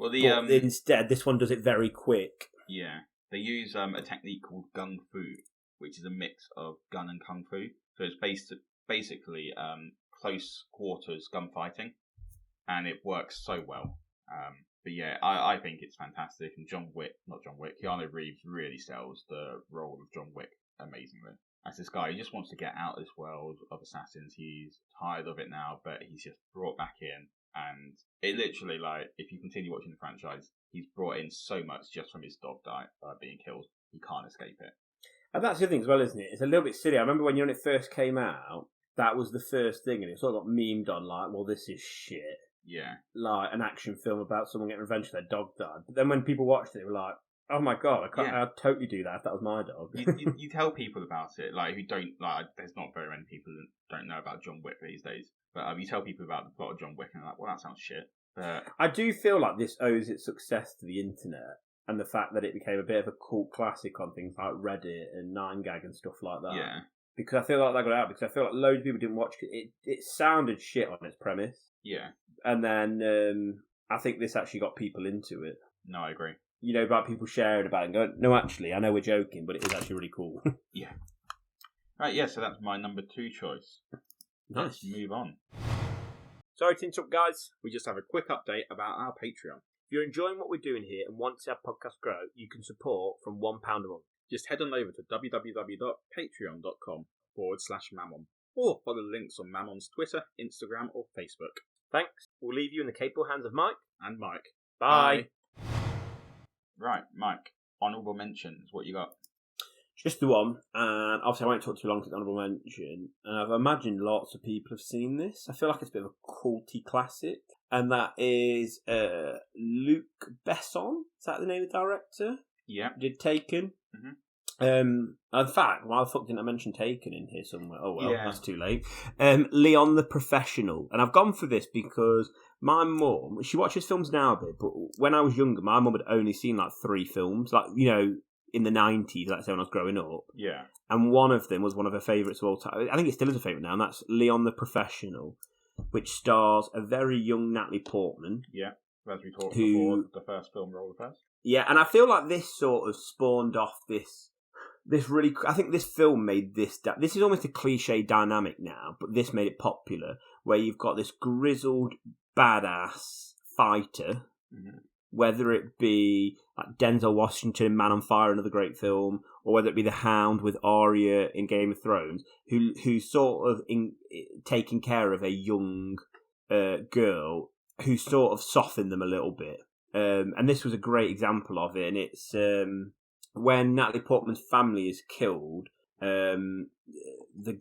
Well, but instead, this one does it very quick. Yeah, they use a technique called gung fu, which is a mix of gun and kung fu. So it's basically close quarters gunfighting, and it works so well. But yeah, I think it's fantastic. And Keanu Reeves really sells the role of John Wick amazingly. As this guy, he just wants to get out of this world of assassins. He's tired of it now, but he's just brought back in. And it literally, like, if you continue watching the franchise, he's brought in so much just from his dog being killed. He can't escape it. And that's the thing as well, isn't it? It's a little bit silly. I remember when it first came out, that was the first thing, and it sort of got memed on, like, well, this is shit. Yeah. Like an action film about someone getting revenge for their dog died. But then when people watched it, they were like, oh my god, I'd totally do that if that was my dog. you tell people about it, like, who don't, like, there's not very many people that don't know about John Wick these days. But you tell people about the plot of John Wick and they're like, well, that sounds shit. But I do feel like this owes its success to the internet and the fact that it became a bit of a cult classic on things like Reddit and 9gag and stuff like that. Yeah. Because I feel like that got out, because I feel like loads of people didn't watch it. It sounded shit on its premise. Yeah. And then I think this actually got people into it. No, I agree. You know, about people sharing about it and going, no, actually, I know we're joking, but it is actually really cool. Yeah. Right, yeah, so that's my number 2 choice. Nice. Let's move on. Sorry to interrupt, guys. We just have a quick update about our Patreon. If you're enjoying what we're doing here and want to see our podcast grow, you can support from £1 a month. Just head on over to www.patreon.com/Mammon or follow the links on Mammon's Twitter, Instagram or Facebook. Thanks. We'll leave you in the capable hands of Mike. And Mike. Bye. Right, Mike. Honourable mentions. What you got? Just the one, and obviously I won't talk too long to the honourable mention, and I've imagined lots of people have seen this. I feel like it's a bit of a culty classic, and that is Luc Besson. Is that the name of the director? Yeah. Did Taken. Mm-hmm. In fact, why the fuck didn't I mention Taken in here somewhere? Oh well, Yeah. That's too late. Leon the Professional, and I've gone for this because my mum, she watches films now a bit, but when I was younger, my mum had only seen like 3 films, like, you know, in the 90s, like when I was growing up. Yeah. And one of them was one of her favourites of all time. I think it still is a favourite now, and that's Leon the Professional, which stars a very young Natalie Portman. Yeah, as we talked before, the first film Roll the First. Yeah, and I feel like this sort of spawned off this really... I think this film made this... This is almost a cliche dynamic now, but this made it popular, where you've got this grizzled, badass fighter... Mm-hmm. Whether it be like Denzel Washington in Man on Fire, another great film, or whether it be the Hound with Arya in Game of Thrones, who's sort of taking care of a young girl who sort of softened them a little bit. And this was a great example of it. And it's when Natalie Portman's family is killed, the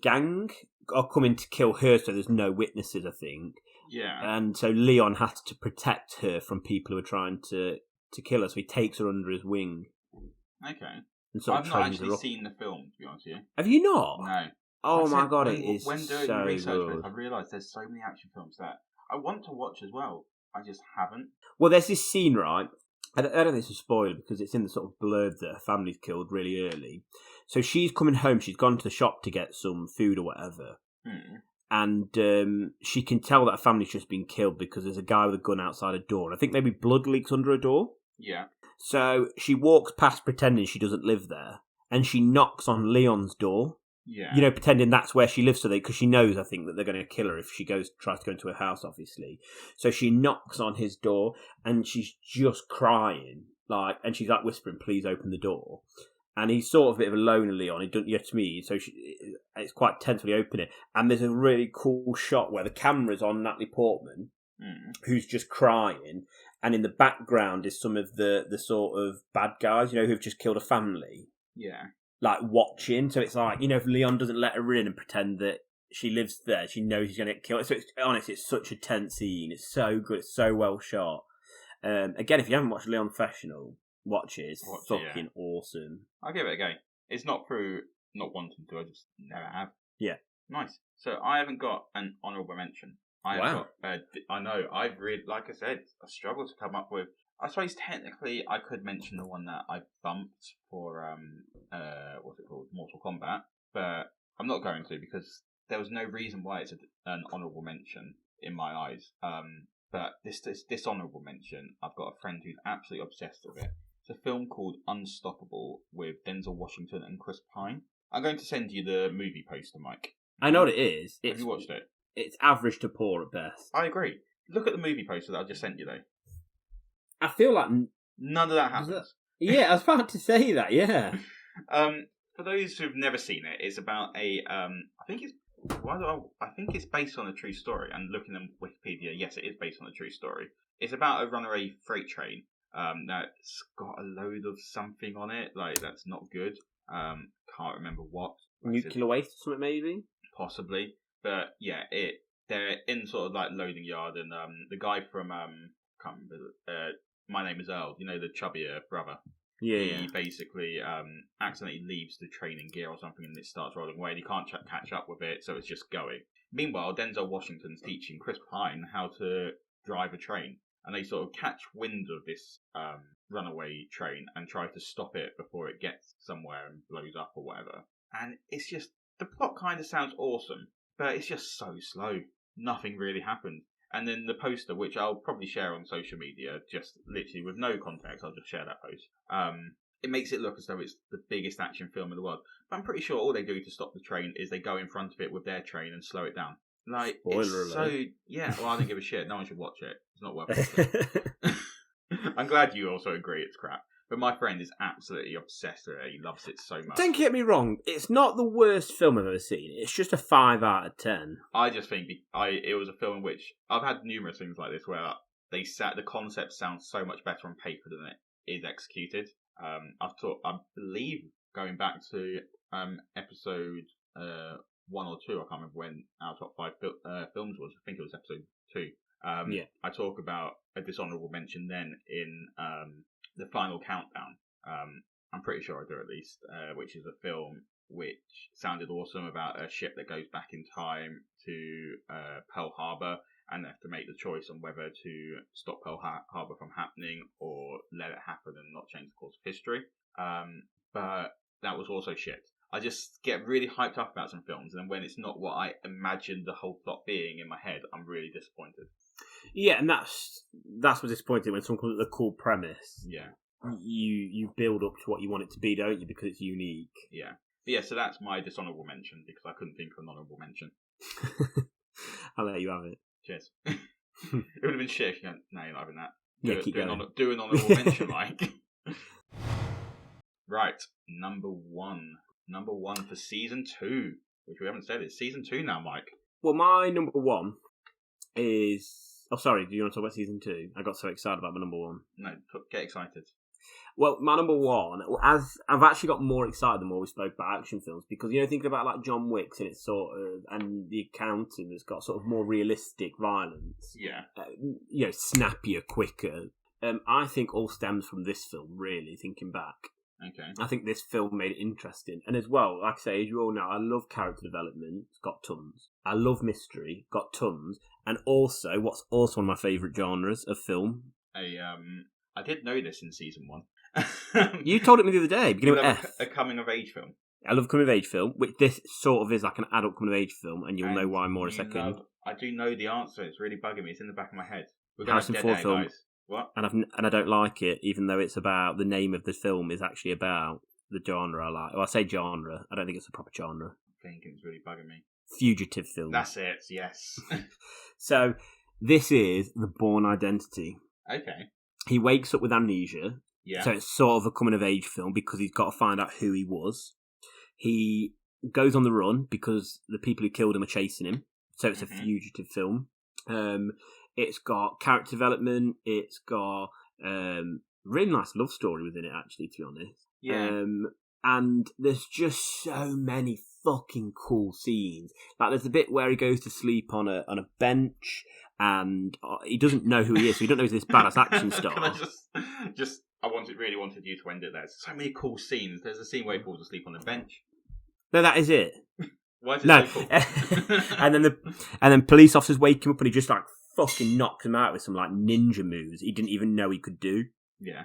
gang are coming to kill her, so there's no witnesses, I think. Yeah. And so Leon has to protect her from people who are trying to kill her, so he takes her under his wing. Okay. And sort I've of not trains actually her up. seen the film, to be honest with you. Have you not? No. Oh my god, it is when doing so research for good. this, I realised there's so many action films that I want to watch as well. I just haven't. Well, there's this scene, right? I don't think it's a spoiler because it's in the sort of blurb that her family's killed really early. So she's coming home, she's gone to the shop to get some food or whatever. And she can tell that her family's just been killed because there's a guy with a gun outside a door. And I think maybe blood leaks under a door. Yeah. So she walks past pretending she doesn't live there. And she knocks on Leon's door. Yeah. You know, pretending that's where she lives, so because she knows, I think, that they're going to kill her if she tries to go into her house, obviously. So she knocks on his door, and she's just crying, and she's like whispering, "Please open the door." And he's sort of a bit of a loner, Leon. He doesn't yet to me, so it's quite tense when he open it. And there's a really cool shot where the camera's on Natalie Portman, who's just crying, and in the background is some of the sort of bad guys, who've just killed a family. Yeah. Watching. So it's like, if Leon doesn't let her in and pretend that she lives there, she knows he's going to get killed. So it's such a tense scene. It's so good. It's so well shot. Again, if you haven't watched Leon Professional, watch it. It's fucking awesome. I'll give it a go. It's not through not wanting to, I just never have. Yeah. Nice. So I haven't got an honourable mention. I know, I've really, like I said, I struggled to come up with. I suppose technically I could mention the one that I bumped for, what's it called, Mortal Kombat, but I'm not going to because there was no reason why it's an honourable mention in my eyes. But this honourable mention, I've got a friend who's absolutely obsessed with it. It's a film called Unstoppable with Denzel Washington and Chris Pine. I'm going to send you the movie poster, Mike. I know what it is. Have you watched it? It's average to poor at best. I agree. Look at the movie poster that I just sent you, though. I feel like none of that happens. Yeah, I was about to say that. Yeah. For those who've never seen it, it's about a. I think it's based on a true story. And looking at Wikipedia, yes, it is based on a true story. It's about a runaway freight train that's got a load of something on it, like that's not good. Can't remember what. Nuclear waste or something, maybe. Possibly, but yeah, they're in sort of like loading yard, and the guy from can't remember. My Name is Earl. You know, the chubbier brother. Yeah. He basically accidentally leaves the train in gear or something, and it starts rolling away. And he can't catch up with it, so it's just going. Meanwhile, Denzel Washington's teaching Chris Pine how to drive a train, and they sort of catch wind of this runaway train and try to stop it before it gets somewhere and blows up or whatever. And it's just, the plot kind of sounds awesome, but it's just so slow. Nothing really happens. And then the poster, which I'll probably share on social media, just literally with no context, I'll just share that post. It makes it look as though it's the biggest action film in the world. But I'm pretty sure all they do to stop the train is they go in front of it with their train and slow it down. Like, spoiler it's alert. So, yeah, well, I don't give a shit. No one should watch it. It's not worth it. I'm glad you also agree it's crap. But my friend is absolutely obsessed with it. He loves it so much. Don't get me wrong. It's not the worst film I've ever seen. It's just a 5 out of 10. I just think it was a film in which I've had numerous things like this where the concept sounds so much better on paper than it is executed. I believe going back to episode 1 or 2, I can't remember when our top 5 films was. I think it was episode 2. I talk about a dishonourable mention then in The Final Countdown. I'm pretty sure I do, at least, which is a film which sounded awesome about a ship that goes back in time to Pearl Harbor, and they have to make the choice on whether to stop Pearl Harbor from happening or let it happen and not change the course of history. But that was also shit. I just get really hyped up about some films, and then when it's not what I imagined the whole plot being in my head, I'm really disappointed. Yeah, and that's what's disappointing when someone comes up with a cool premise. Yeah. You build up to what you want it to be, don't you? Because it's unique. Yeah. But yeah, so that's my dishonourable mention, because I couldn't think of an honourable mention. I'll let you have it. Cheers. It would have been shit if you hadn't. No, you're not having that. Do an honourable mention, Mike. Right, number one. Number 1 for season 2, which we haven't said. It's season 2 now, Mike. Well, my number 1 is... Oh, sorry, do you want to talk about season 2? I got so excited about my number 1. No, get excited. Well, my number 1, as I've actually got more excited the more we spoke about action films, because, thinking about like John Wick's and it's sort of, and The Accountant that's got sort of more realistic violence. Yeah. Snappier, quicker. I think all stems from this film, really, thinking back. Okay. I think this film made it interesting. And as well, like I say, as you all know, I love character development. It's got tons. I love mystery. Got tons. And also, what's also one of my favourite genres of film. I did know this in season 1. You told it me the other day, beginning with F. A coming-of-age film. I love coming-of-age film, which this sort of is like an adult coming-of-age film, and you'll know why more in a second. I do know the answer. It's really bugging me. It's in the back of my head. We're going Harrison Ford film. Guys. What? And I don't like it, even though it's about, the name of the film is actually about the genre I like. Well, I say genre. I don't think it's a proper genre. I think it's really bugging me. Fugitive film. That's it, yes. So, this is The Bourne Identity. Okay. He wakes up with amnesia. Yeah. So it's sort of a coming-of-age film because he's got to find out who he was. He goes on the run because the people who killed him are chasing him. So it's a fugitive film. It's got character development. It's got really nice love story within it, actually, to be honest. Yeah. And there's just so many fucking cool scenes. Like there's a bit where he goes to sleep on a bench, and he doesn't know who he is, so he don't know he's this badass action star. Can I really wanted you to end it there. There's so many cool scenes. There's a scene where he falls asleep on the bench. No, that is it. Why is it so cool? and then police officers wake him up and he just like fucking knocks him out with some like ninja moves he didn't even know he could do. Yeah.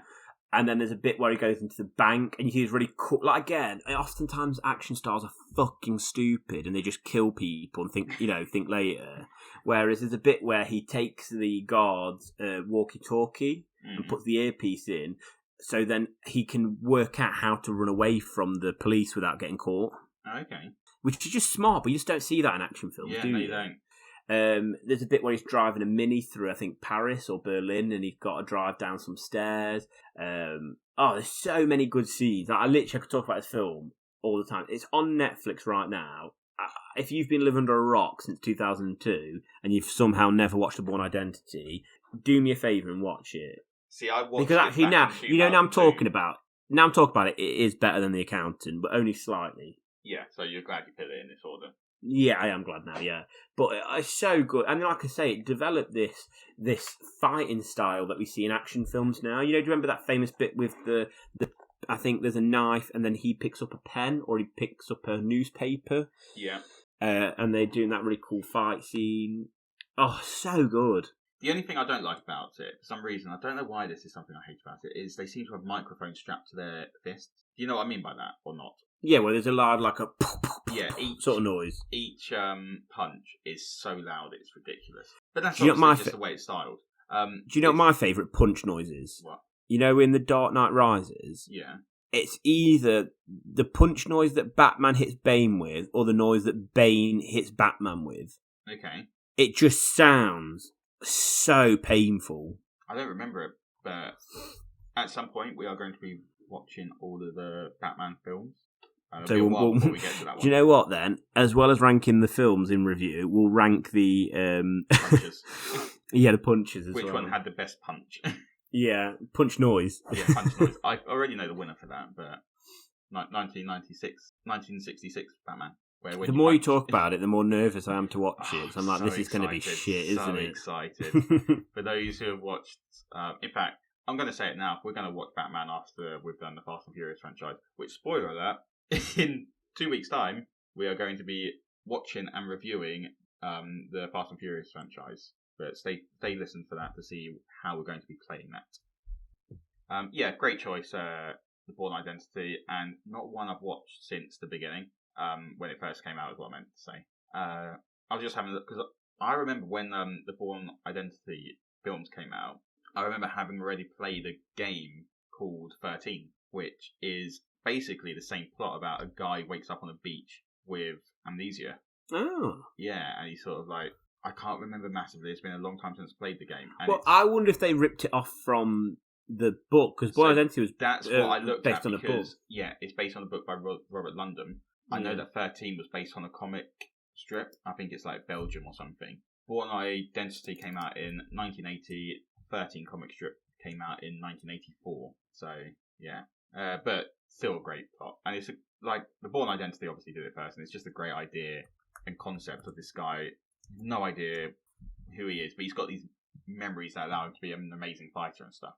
And then there's a bit where he goes into the bank, and he's really cool. Like, again, oftentimes action stars are fucking stupid, and they just kill people and think later. Whereas there's a bit where he takes the guard's walkie-talkie and puts the earpiece in, so then he can work out how to run away from the police without getting caught. Okay. Which is just smart, but you just don't see that in action films, do you? You don't. There's a bit where he's driving a Mini through, I think, Paris or Berlin, and he's got to drive down some stairs. There's so many good scenes. I could talk about this film all the time. It's on Netflix right now. If you've been living under a rock since 2002 and you've somehow never watched The Bourne Identity, do me a favour and watch it. See, I watched because actually now I'm talking about it. It is better than The Accountant, but only slightly. Yeah, so you're glad you put it in this order. Yeah, I am glad now, yeah. But it's so good. And like I say, it developed this fighting style that we see in action films now. Do you remember that famous bit with the I think there's a knife and then he picks up a pen or he picks up a newspaper? Yeah. And they're doing that really cool fight scene. Oh, so good. The only thing I don't like about it, for some reason, I don't know why this is something I hate about it, is they seem to have microphones strapped to their fists. Do you know what I mean by that, or not? Yeah, well, there's a loud, like a sort of noise. Each punch is so loud, it's ridiculous. But that's obviously just the way it's styled. Do you know what my favourite punch noise is? What? In The Dark Knight Rises? Yeah. It's either the punch noise that Batman hits Bane with, or the noise that Bane hits Batman with. Okay. It just sounds so painful. I don't remember it, but at some point we are going to be watching all of the Batman films. So before we get to that one. Do you know what then? As well as ranking the films in review, we'll rank the punches. Yeah, the punches as Which well. one had the best punch? Yeah, punch noise. Yeah, punch noise. I already know the winner for that, but 1966 Batman. The more you talk about it, the more nervous I am to watch it. So I'm like, this is going to be shit, isn't it? Excited. For those who have watched, in fact, I'm going to say it now. We're going to watch Batman after we've done the Fast and Furious franchise. Which, spoiler alert, in 2 weeks' time, we are going to be watching and reviewing the Fast and Furious franchise. But stay listened for that to see how we're going to be playing that. Yeah, great choice, The Bourne Identity, and not one I've watched since the beginning. When it first came out is what I meant to say. I was just having a look, because I remember when the Bourne Identity films came out, I remember having already played a game called 13, which is basically the same plot about a guy wakes up on a beach with amnesia. Oh. Yeah, and he's sort of like, I can't remember massively, it's been a long time since I played the game. And well, I wonder if they ripped it off from the book, because Bourne Identity was that's what I looked based at on a book. Yeah, it's based on a book by Robert London. I know that 13 was based on a comic strip. I think it's like Belgium or something. Bourne Identity came out in 1980. 13 comic strip came out in 1984. So, yeah. But still a great plot. And it's like, the Bourne Identity obviously did it first, and it's just a great idea and concept of this guy. No idea who he is, but he's got these memories that allow him to be an amazing fighter and stuff.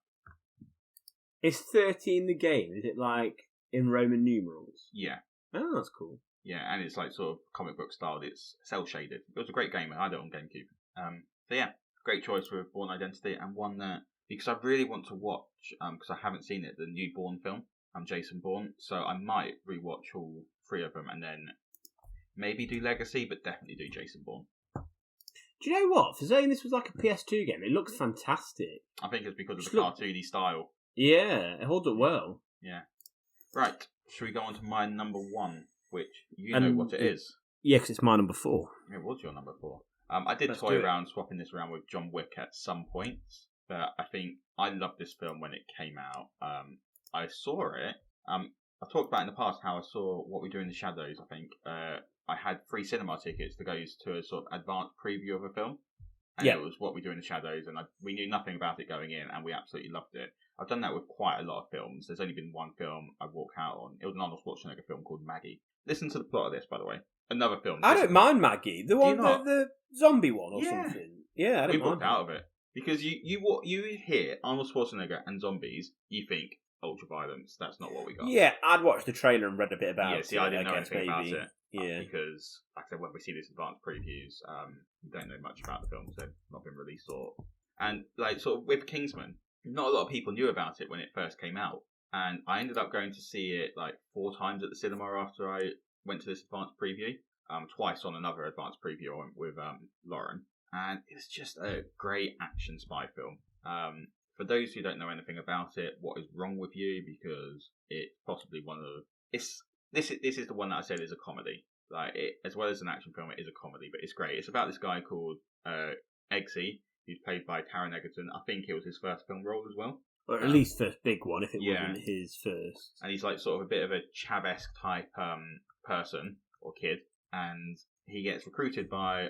Is 13 the game? Is it like in Roman numerals? Yeah. Oh, that's cool. Yeah, and it's like sort of comic book styled. It's cel shaded. It was a great game. I had it on GameCube. So yeah, great choice with Bourne Identity, and one that because I really want to watch because I haven't seen it, the new Bourne film. Jason Bourne, so I might rewatch all 3 of them and then maybe do Legacy, but definitely do Jason Bourne. Do you know what? For saying this was like a PS2 game, it looks fantastic. I think it's because of the cartoony style. Yeah, it holds up well. Yeah. Right. Should we go on to my number 1, which you know what it is? Yeah, because it's my number 4. It was your number 4. I did toy around swapping this around with John Wick at some point, but I think I loved this film when it came out. I saw it. I've talked about in the past how I saw What We Do in the Shadows, I think. I had free cinema tickets to go to a sort of advanced preview of a film. And it was What We Do in the Shadows, and we knew nothing about it going in, and we absolutely loved it. I've done that with quite a lot of films. There's only been one film I've walked out on. It was an Arnold Schwarzenegger film called Maggie. Listen to the plot of this, by the way. Another film. I don't mind Maggie. The one, the zombie one or something. Yeah, I don't mind. We walked out of it. Because you hear Arnold Schwarzenegger and zombies, you think ultra-violence. That's not what we got. Yeah, I'd watched the trailer and read a bit about it. Yeah, see, I didn't know anything about it. Yeah. Because, like I said, when we see these advanced previews, we don't know much about the films. They've not been released or... And, like, sort of with Kingsman, not a lot of people knew about it when it first came out, and I ended up going to see it like 4 times at the cinema after I went to this advanced preview. Twice on another advanced preview I went with Lauren, and it's just a great action spy film. For those who don't know anything about it, what is wrong with you? Because it's possibly one of this is the one that I said is a comedy. Like it, as well as an action film, it is a comedy, but it's great. It's about this guy called Eggsy, who's played by Taron Egerton. I think it was his first film role as well. Or at least first big one, if it wasn't his first. And he's like sort of a bit of a Chav-esque type person or kid. And he gets recruited by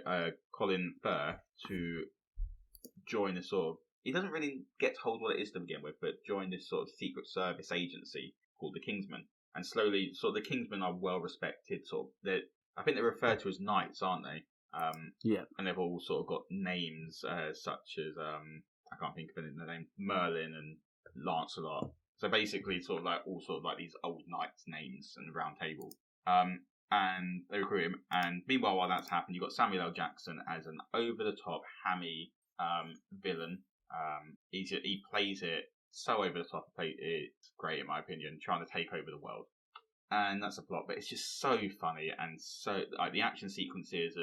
Colin Firth to join a sort of... He doesn't really get told what it is to begin with, but join this sort of Secret Service agency called the Kingsmen. And slowly, sort of the Kingsmen are well respected. I think they're referred to as knights, aren't they? Yeah. And they've all sort of got names such as, I can't think of any of the names, Merlin and Lancelot. So basically, sort of like all sort of like these old knights' names and the Round Table. And they recruit him. And meanwhile, while that's happened, you've got Samuel L. Jackson as an over-the-top, hammy villain. He plays it so over the top. It's great in my opinion, trying to take over the world. And that's the plot, but it's just so funny and so like the action sequences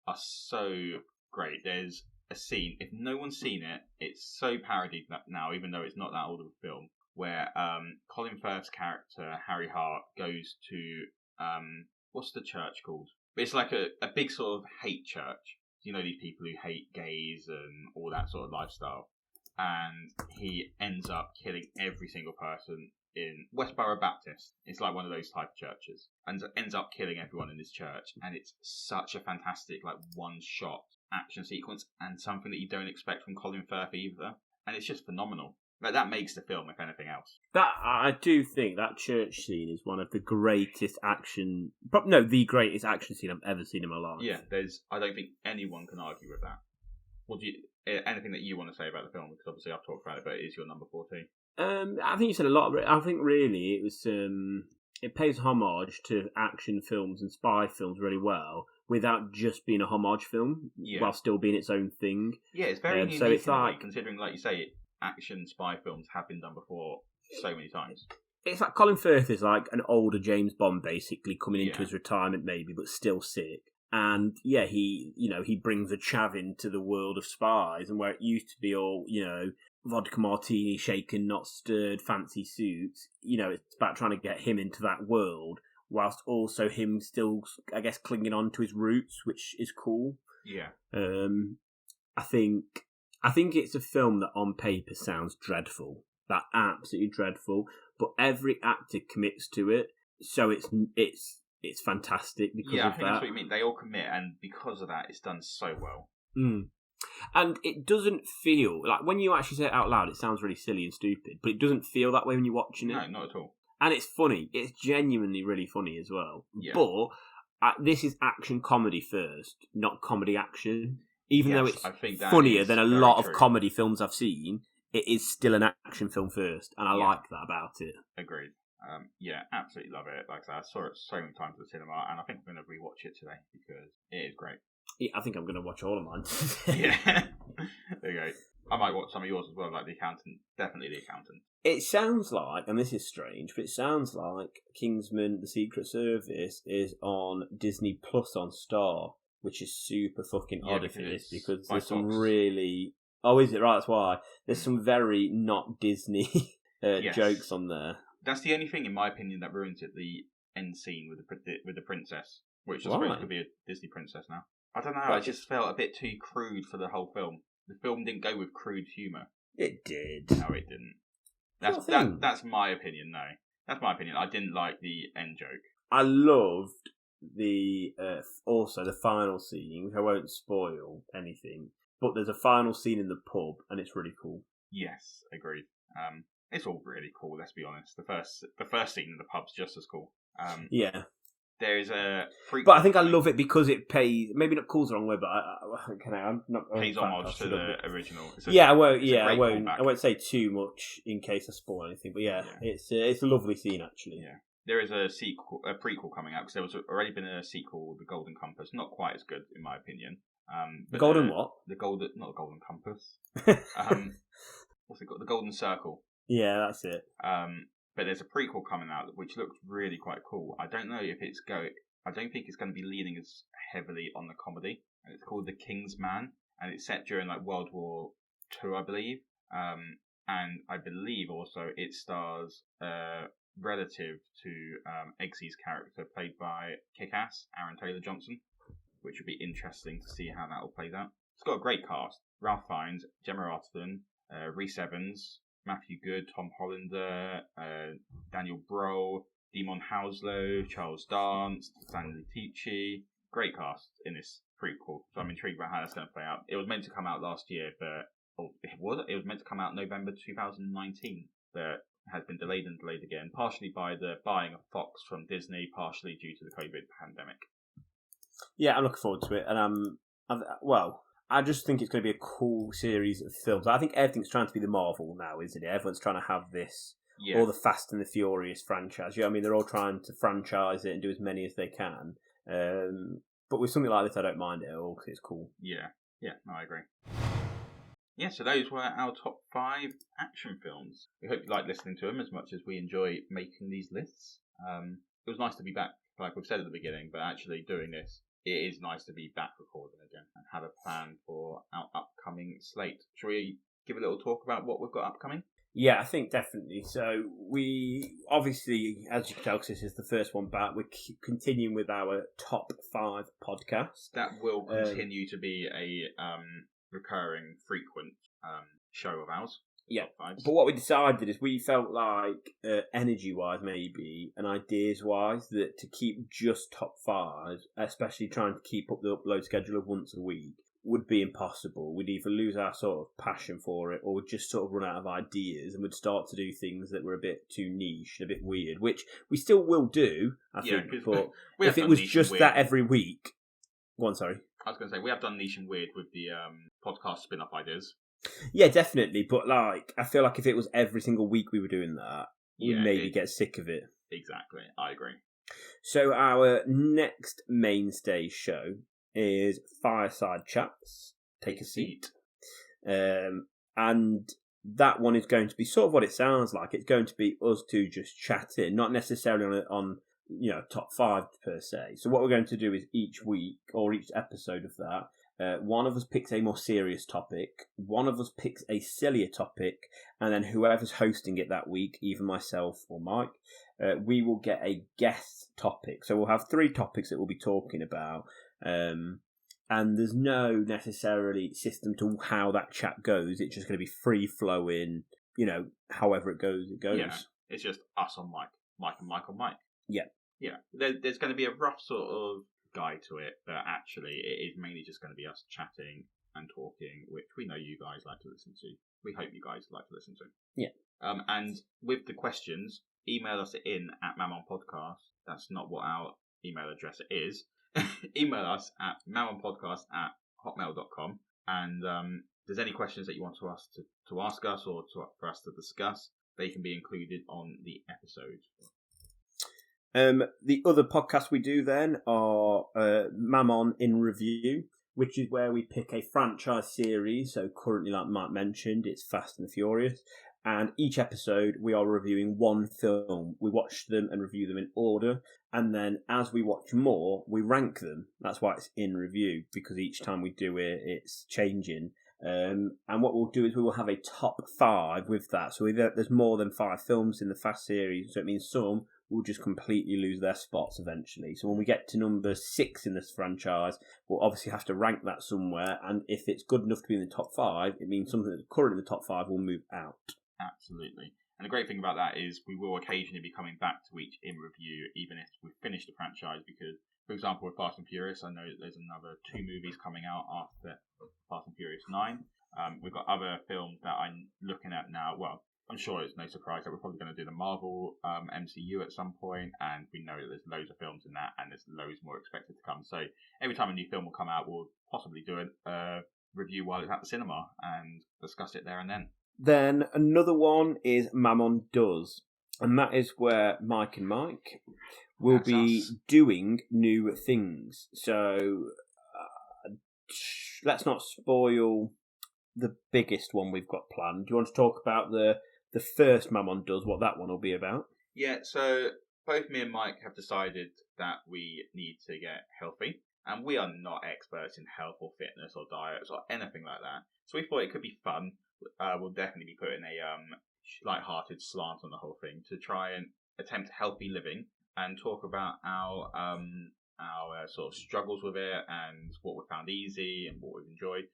are so great. There's a scene, if no one's seen it, it's so parodied now, even though it's not that old of a film, where Colin Firth's character Harry Hart goes to what's the church called? It's like a big sort of hate church. You know, these people who hate gays and all that sort of lifestyle. And he ends up killing every single person in Westboro Baptist. It's like one of those type of churches. And ends up killing everyone in this church. And it's such a fantastic, like, one-shot action sequence and something that you don't expect from Colin Firth either. And it's just phenomenal. Like, that makes the film, if anything else. That I do think that church scene is one of the greatest action... No, the greatest action scene I've ever seen in my life. Yeah, I don't think anyone can argue with that. What do you... Anything that you want to say about the film? Because obviously I've talked about it, but it is your number 14. I think you said a lot. I think really it was it pays homage to action films and spy films really well without just being a homage film, while still being its own thing. Yeah, it's very unique. So it's like, considering, like you say, action spy films have been done before so many times. It's like Colin Firth is like an older James Bond, basically coming into his retirement, maybe, but still sick. And yeah, he brings a chav into the world of spies, and where it used to be all, vodka martini, shaken, not stirred, fancy suits, it's about trying to get him into that world, whilst also him still, I guess, clinging on to his roots, which is cool. Yeah. I think it's a film that on paper sounds dreadful, absolutely dreadful, but every actor commits to it, so it's fantastic because of that. Yeah, I think that's what you mean. They all commit, and because of that, it's done so well. And it doesn't feel like, when you actually say it out loud, it sounds really silly and stupid, but it doesn't feel that way when you're watching it. No, not at all. And it's funny. It's genuinely really funny as well. Yeah. But this is action comedy first, not comedy action. Even though it's funnier than a lot of comedy films I've seen, it is still an action film first, and I like that about it. Agreed. Yeah, absolutely love it. Like I said, I saw it so many times at the cinema, and I think I'm going to rewatch it today because it is great. Yeah, I think I'm going to watch all of mine. Yeah. There you go. I might watch some of yours as well, like The Accountant. Definitely The Accountant. It sounds like, and this is strange, but it sounds like Kingsman: The Secret Service is on Disney Plus on Star, which is super fucking odd if it is, because there's some really... Oh, is it? Right, that's why. There's some very not Disney jokes on there. That's the only thing, in my opinion, that ruins it, the end scene with the princess, which is supposed to be a Disney princess now. I don't know, I just felt a bit too crude for the whole film. The film didn't go with crude humour. It did. No, it didn't. That's my opinion, though. That's my opinion. I didn't like the end joke. I loved also the final scene, which I won't spoil anything, but there's a final scene in the pub, and it's really cool. Yes, agreed. It's all really cool, let's be honest. The first scene in the pub's just as cool. Yeah. There's a But I think I love it because it pays, maybe not cool's the wrong word, but I'm not pays homage to the original. I won't say too much in case I spoil anything, but it's a lovely scene actually. Yeah. There is a prequel coming out, because there was already been a sequel, The Golden Compass, not quite as good in my opinion. The Golden what? Not the Golden Compass. what's it called? The Golden Circle. Yeah, that's it. But there's a prequel coming out which looks really quite cool. I don't know if it's I don't think it's going to be leaning as heavily on the comedy. And it's called The King's Man, and it's set during like World War II, I believe. And I believe also it stars relative to Eggsy's character, played by Kick-Ass, Aaron Taylor-Johnson, which would be interesting to see how that will play out. It's got a great cast. Ralph Fiennes, Gemma Arterton, Rhys Evans, Matthew Good, Tom Hollander, Daniel Brohl, Damon Houslow, Charles Dance, Stanley Tucci. Great cast in this prequel, so I'm intrigued about how that's going to play out. It was meant to come out last year, but it was meant to come out November 2019, but has been delayed and delayed again, partially by the buying of Fox from Disney, partially due to the COVID pandemic. Yeah, I'm looking forward to it, and I just think it's going to be a cool series of films. I think everything's trying to be the Marvel now, isn't it? Everyone's trying to have this, all the Fast and the Furious franchise. You know what I mean? They're all trying to franchise it and do as many as they can. But with something like this, I don't mind it at all because it's cool. Yeah, no, I agree. Yeah, so those were our top 5 action films. We hope you like listening to them as much as we enjoy making these lists. It was nice to be back, like we've said at the beginning, but actually doing this, it is nice to be back recording again and have a plan for our upcoming slate. Shall we give a little talk about what we've got upcoming? Yeah, I think definitely. So we, obviously, as you can tell, because this is the first one back, we're continuing with our top 5 podcast. That will continue to be a recurring, frequent show of ours. Yeah, but what we decided is we felt like energy-wise maybe and ideas-wise that to keep just top 5, especially trying to keep up the upload schedule of once a week, would be impossible. We'd either lose our sort of passion for it or we'd just sort of run out of ideas and we'd start to do things that were a bit too niche and a bit weird, which we still will do, I think, but if it was just that every week... Go on, sorry. I was going to say, we have done niche and weird with the podcast spin-off ideas. Yeah, definitely. But like, I feel like if it was every single week we were doing that, we'd maybe get sick of it. Exactly, I agree. So our next mainstay show is Fireside Chats. Take a seat. And that one is going to be sort of what it sounds like. It's going to be us two just chatting, not necessarily on top 5 per se. So what we're going to do is each week or each episode of that, one of us picks a more serious topic, one of us picks a sillier topic, and then whoever's hosting it that week, either myself or Mike, we will get a guest topic. So we'll have 3 topics that we'll be talking about, and there's no necessarily system to how that chat goes. It's just going to be free-flowing, however it goes, it goes. Yeah, it's just us on Mike and Mike on Mike. Yeah. Yeah, there's going to be a rough sort of guide to it, but actually it is mainly just going to be us chatting and talking, which we know you guys like to listen to. We hope you guys like to listen to. Yeah. And with the questions, email us in at Mammon Podcast. That's not what our email address is. Email us at mammonpodcast@hotmail.com. And if there's any questions that you want to ask us or for us to discuss, they can be included on the episode. The other podcasts we do then are Mammon in Review, which is where we pick a franchise series. So currently, like Mike mentioned, it's Fast and the Furious. And each episode, we are reviewing one film. We watch them and review them in order. And then as we watch more, we rank them. That's why it's in review, because each time we do it, it's changing. And what we'll do is we will have a top 5 with that. So there's more than 5 films in the Fast series. So it means some will just completely lose their spots eventually. So when we get to number 6 in this franchise, we'll obviously have to rank that somewhere. And if it's good enough to be in the top 5, it means something that's currently in the top 5 will move out. Absolutely. And the great thing about that is we will occasionally be coming back to each in review, even if we've finished the franchise, because, for example, with Fast and Furious, I know that there's another 2 movies coming out after Fast and Furious 9. We've got other films that I'm looking at now. Well, I'm sure it's no surprise that we're probably going to do the Marvel MCU at some point, and we know that there's loads of films in that, and there's loads more expected to come. So every time a new film will come out, we'll possibly do a review while it's at the cinema and discuss it there and then. Then another one is Mammon Does, and that is where Mike and Mike will be doing new things. So let's not spoil the biggest one we've got planned. Do you want to talk about the first Mammon Does, what that one will be about? Yeah, so both me and Mike have decided that we need to get healthy, and we are not experts in health or fitness or diets or anything like that. So we thought it could be fun. We'll definitely be putting a light-hearted slant on the whole thing to try and attempt healthy living and talk about our sort of struggles with it and what we found easy and what we've enjoyed,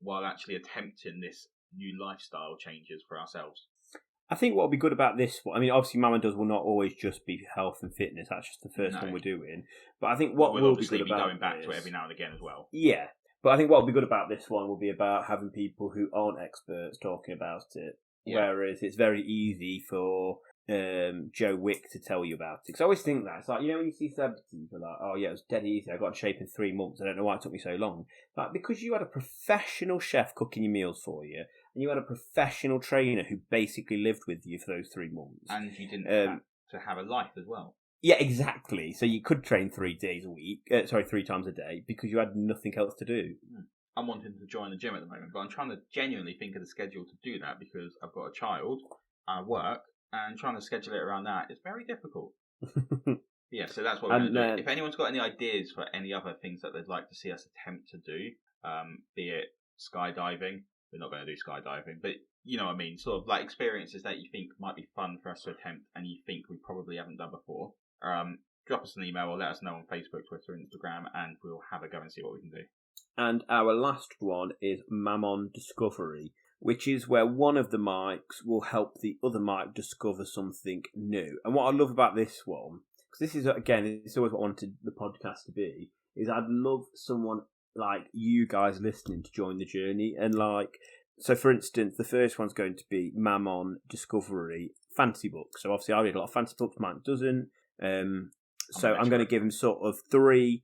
while actually attempting this new lifestyle changes for ourselves. I think what will be good about this one, I mean, obviously Mammon Does will not always just be health and fitness. That's just the first one we're doing. But I think what we'll will obviously be good about going back this, to it every now and again as well. Yeah, but I think what will be good about this one will be about having people who aren't experts talking about it. Yeah. Whereas it's very easy for Joe Wick to tell you about it. Because I always think that. It's like, you know, when you see celebrities, you're like, oh yeah, it was dead easy. I got in shape in 3 months. I don't know why it took me so long. But because you had a professional chef cooking your meals for you, and you had a professional trainer who basically lived with you for those 3 months. And you didn't have to have a life as well. Yeah, exactly. So you could train 3 days a week. 3 times a day, because you had nothing else to do. I'm wanting to join the gym at the moment, but I'm trying to genuinely think of the schedule to do that because I've got a child, I work, and trying to schedule it around that is very difficult. Yeah, so that's what we're going to do. If anyone's got any ideas for any other things that they'd like to see us attempt to do, be it skydiving, we're not going to do skydiving, but you know what I mean, sort of like experiences that you think might be fun for us to attempt and you think we probably haven't done before, drop us an email or let us know on Facebook, Twitter, Instagram, and we'll have a go and see what we can do. And our last one is Mammon Discovery, which is where one of the mics will help the other mic discover something new. And what I love about this one, because this is, again, it's always what I wanted the podcast to be, is I'd love someone like you guys listening to join the journey. And like, so for instance, the first one's going to be Mammon Discovery fantasy books. So obviously I read a lot of fantasy books, Mike doesn't. So I'm going to give him sort of 3...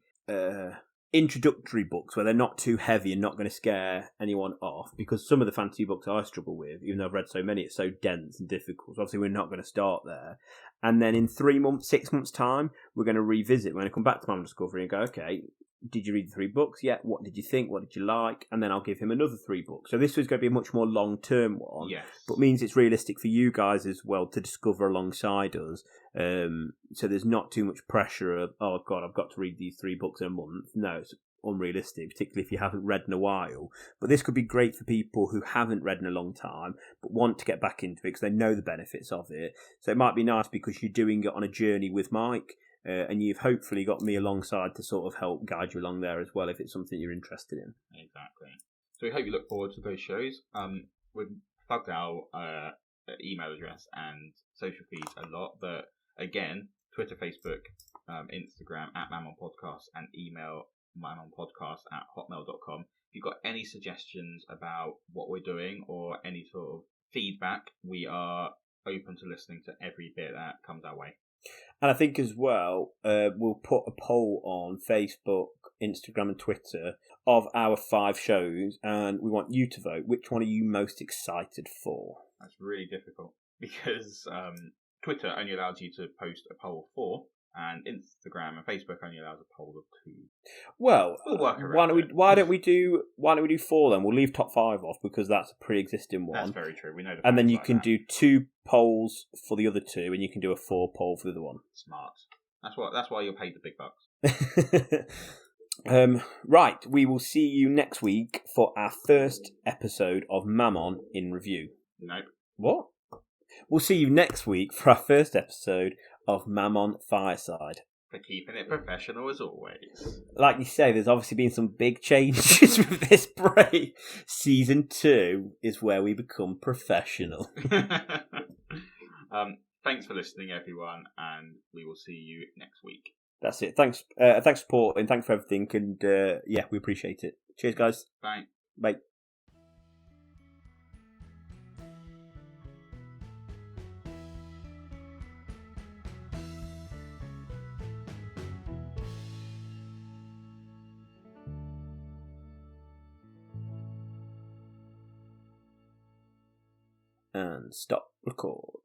introductory books where they're not too heavy and not going to scare anyone off, because some of the fantasy books I struggle with, even though I've read so many, it's so dense and difficult. So obviously we're not going to start there. And then in 3 months, 6 months time, we're going to revisit. We're going to come back to Mammon Discovery and go, okay, did you read the 3 books? Yeah. What did you think? What did you like? And then I'll give him another 3 books. So this was going to be a much more long-term one, yes, but means it's realistic for you guys as well to discover alongside us. So there's not too much pressure of, oh God, I've got to read these 3 books in a month. No, it's unrealistic, particularly if you haven't read in a while. But this could be great for people who haven't read in a long time but want to get back into it because they know the benefits of it. So it might be nice because you're doing it on a journey with Mike, and you've hopefully got me alongside to sort of help guide you along there as well if it's something you're interested in. Exactly. So we hope you look forward to those shows. We've plugged our email address and social feeds a lot, but again, Twitter, Facebook, Instagram @Mammon Podcast, and email mammonpodcast@hotmail.com. If you've got any suggestions about what we're doing or any sort of feedback, we are open to listening to every bit that comes our way. And I think as well, we'll put a poll on Facebook, Instagram and Twitter of our 5 shows, and we want you to vote. Which one are you most excited for? That's really difficult because Twitter only allows you to post a poll of 4, and Instagram and Facebook only allows a poll of 2. Well, we'll work around why don't we do 4 then? We'll leave top 5 off because that's a pre-existing one. That's very true. We know. And then you can do 2 polls for the other 2, and you can do a 4 poll for the other one. Smart. That's why you're paid the big bucks. Right, we will see you next week for our first episode of Mammon in Review. Nope. What? We'll see you next week for our first episode of Mammon Fireside. For keeping it professional as always. Like you say, there's obviously been some big changes with this break. Season 2 is where we become professional. Thanks for listening, everyone, and we will see you next week. That's it. Thanks for support and thanks for everything, and yeah, we appreciate it. Cheers, guys. Bye. Bye. And stop record.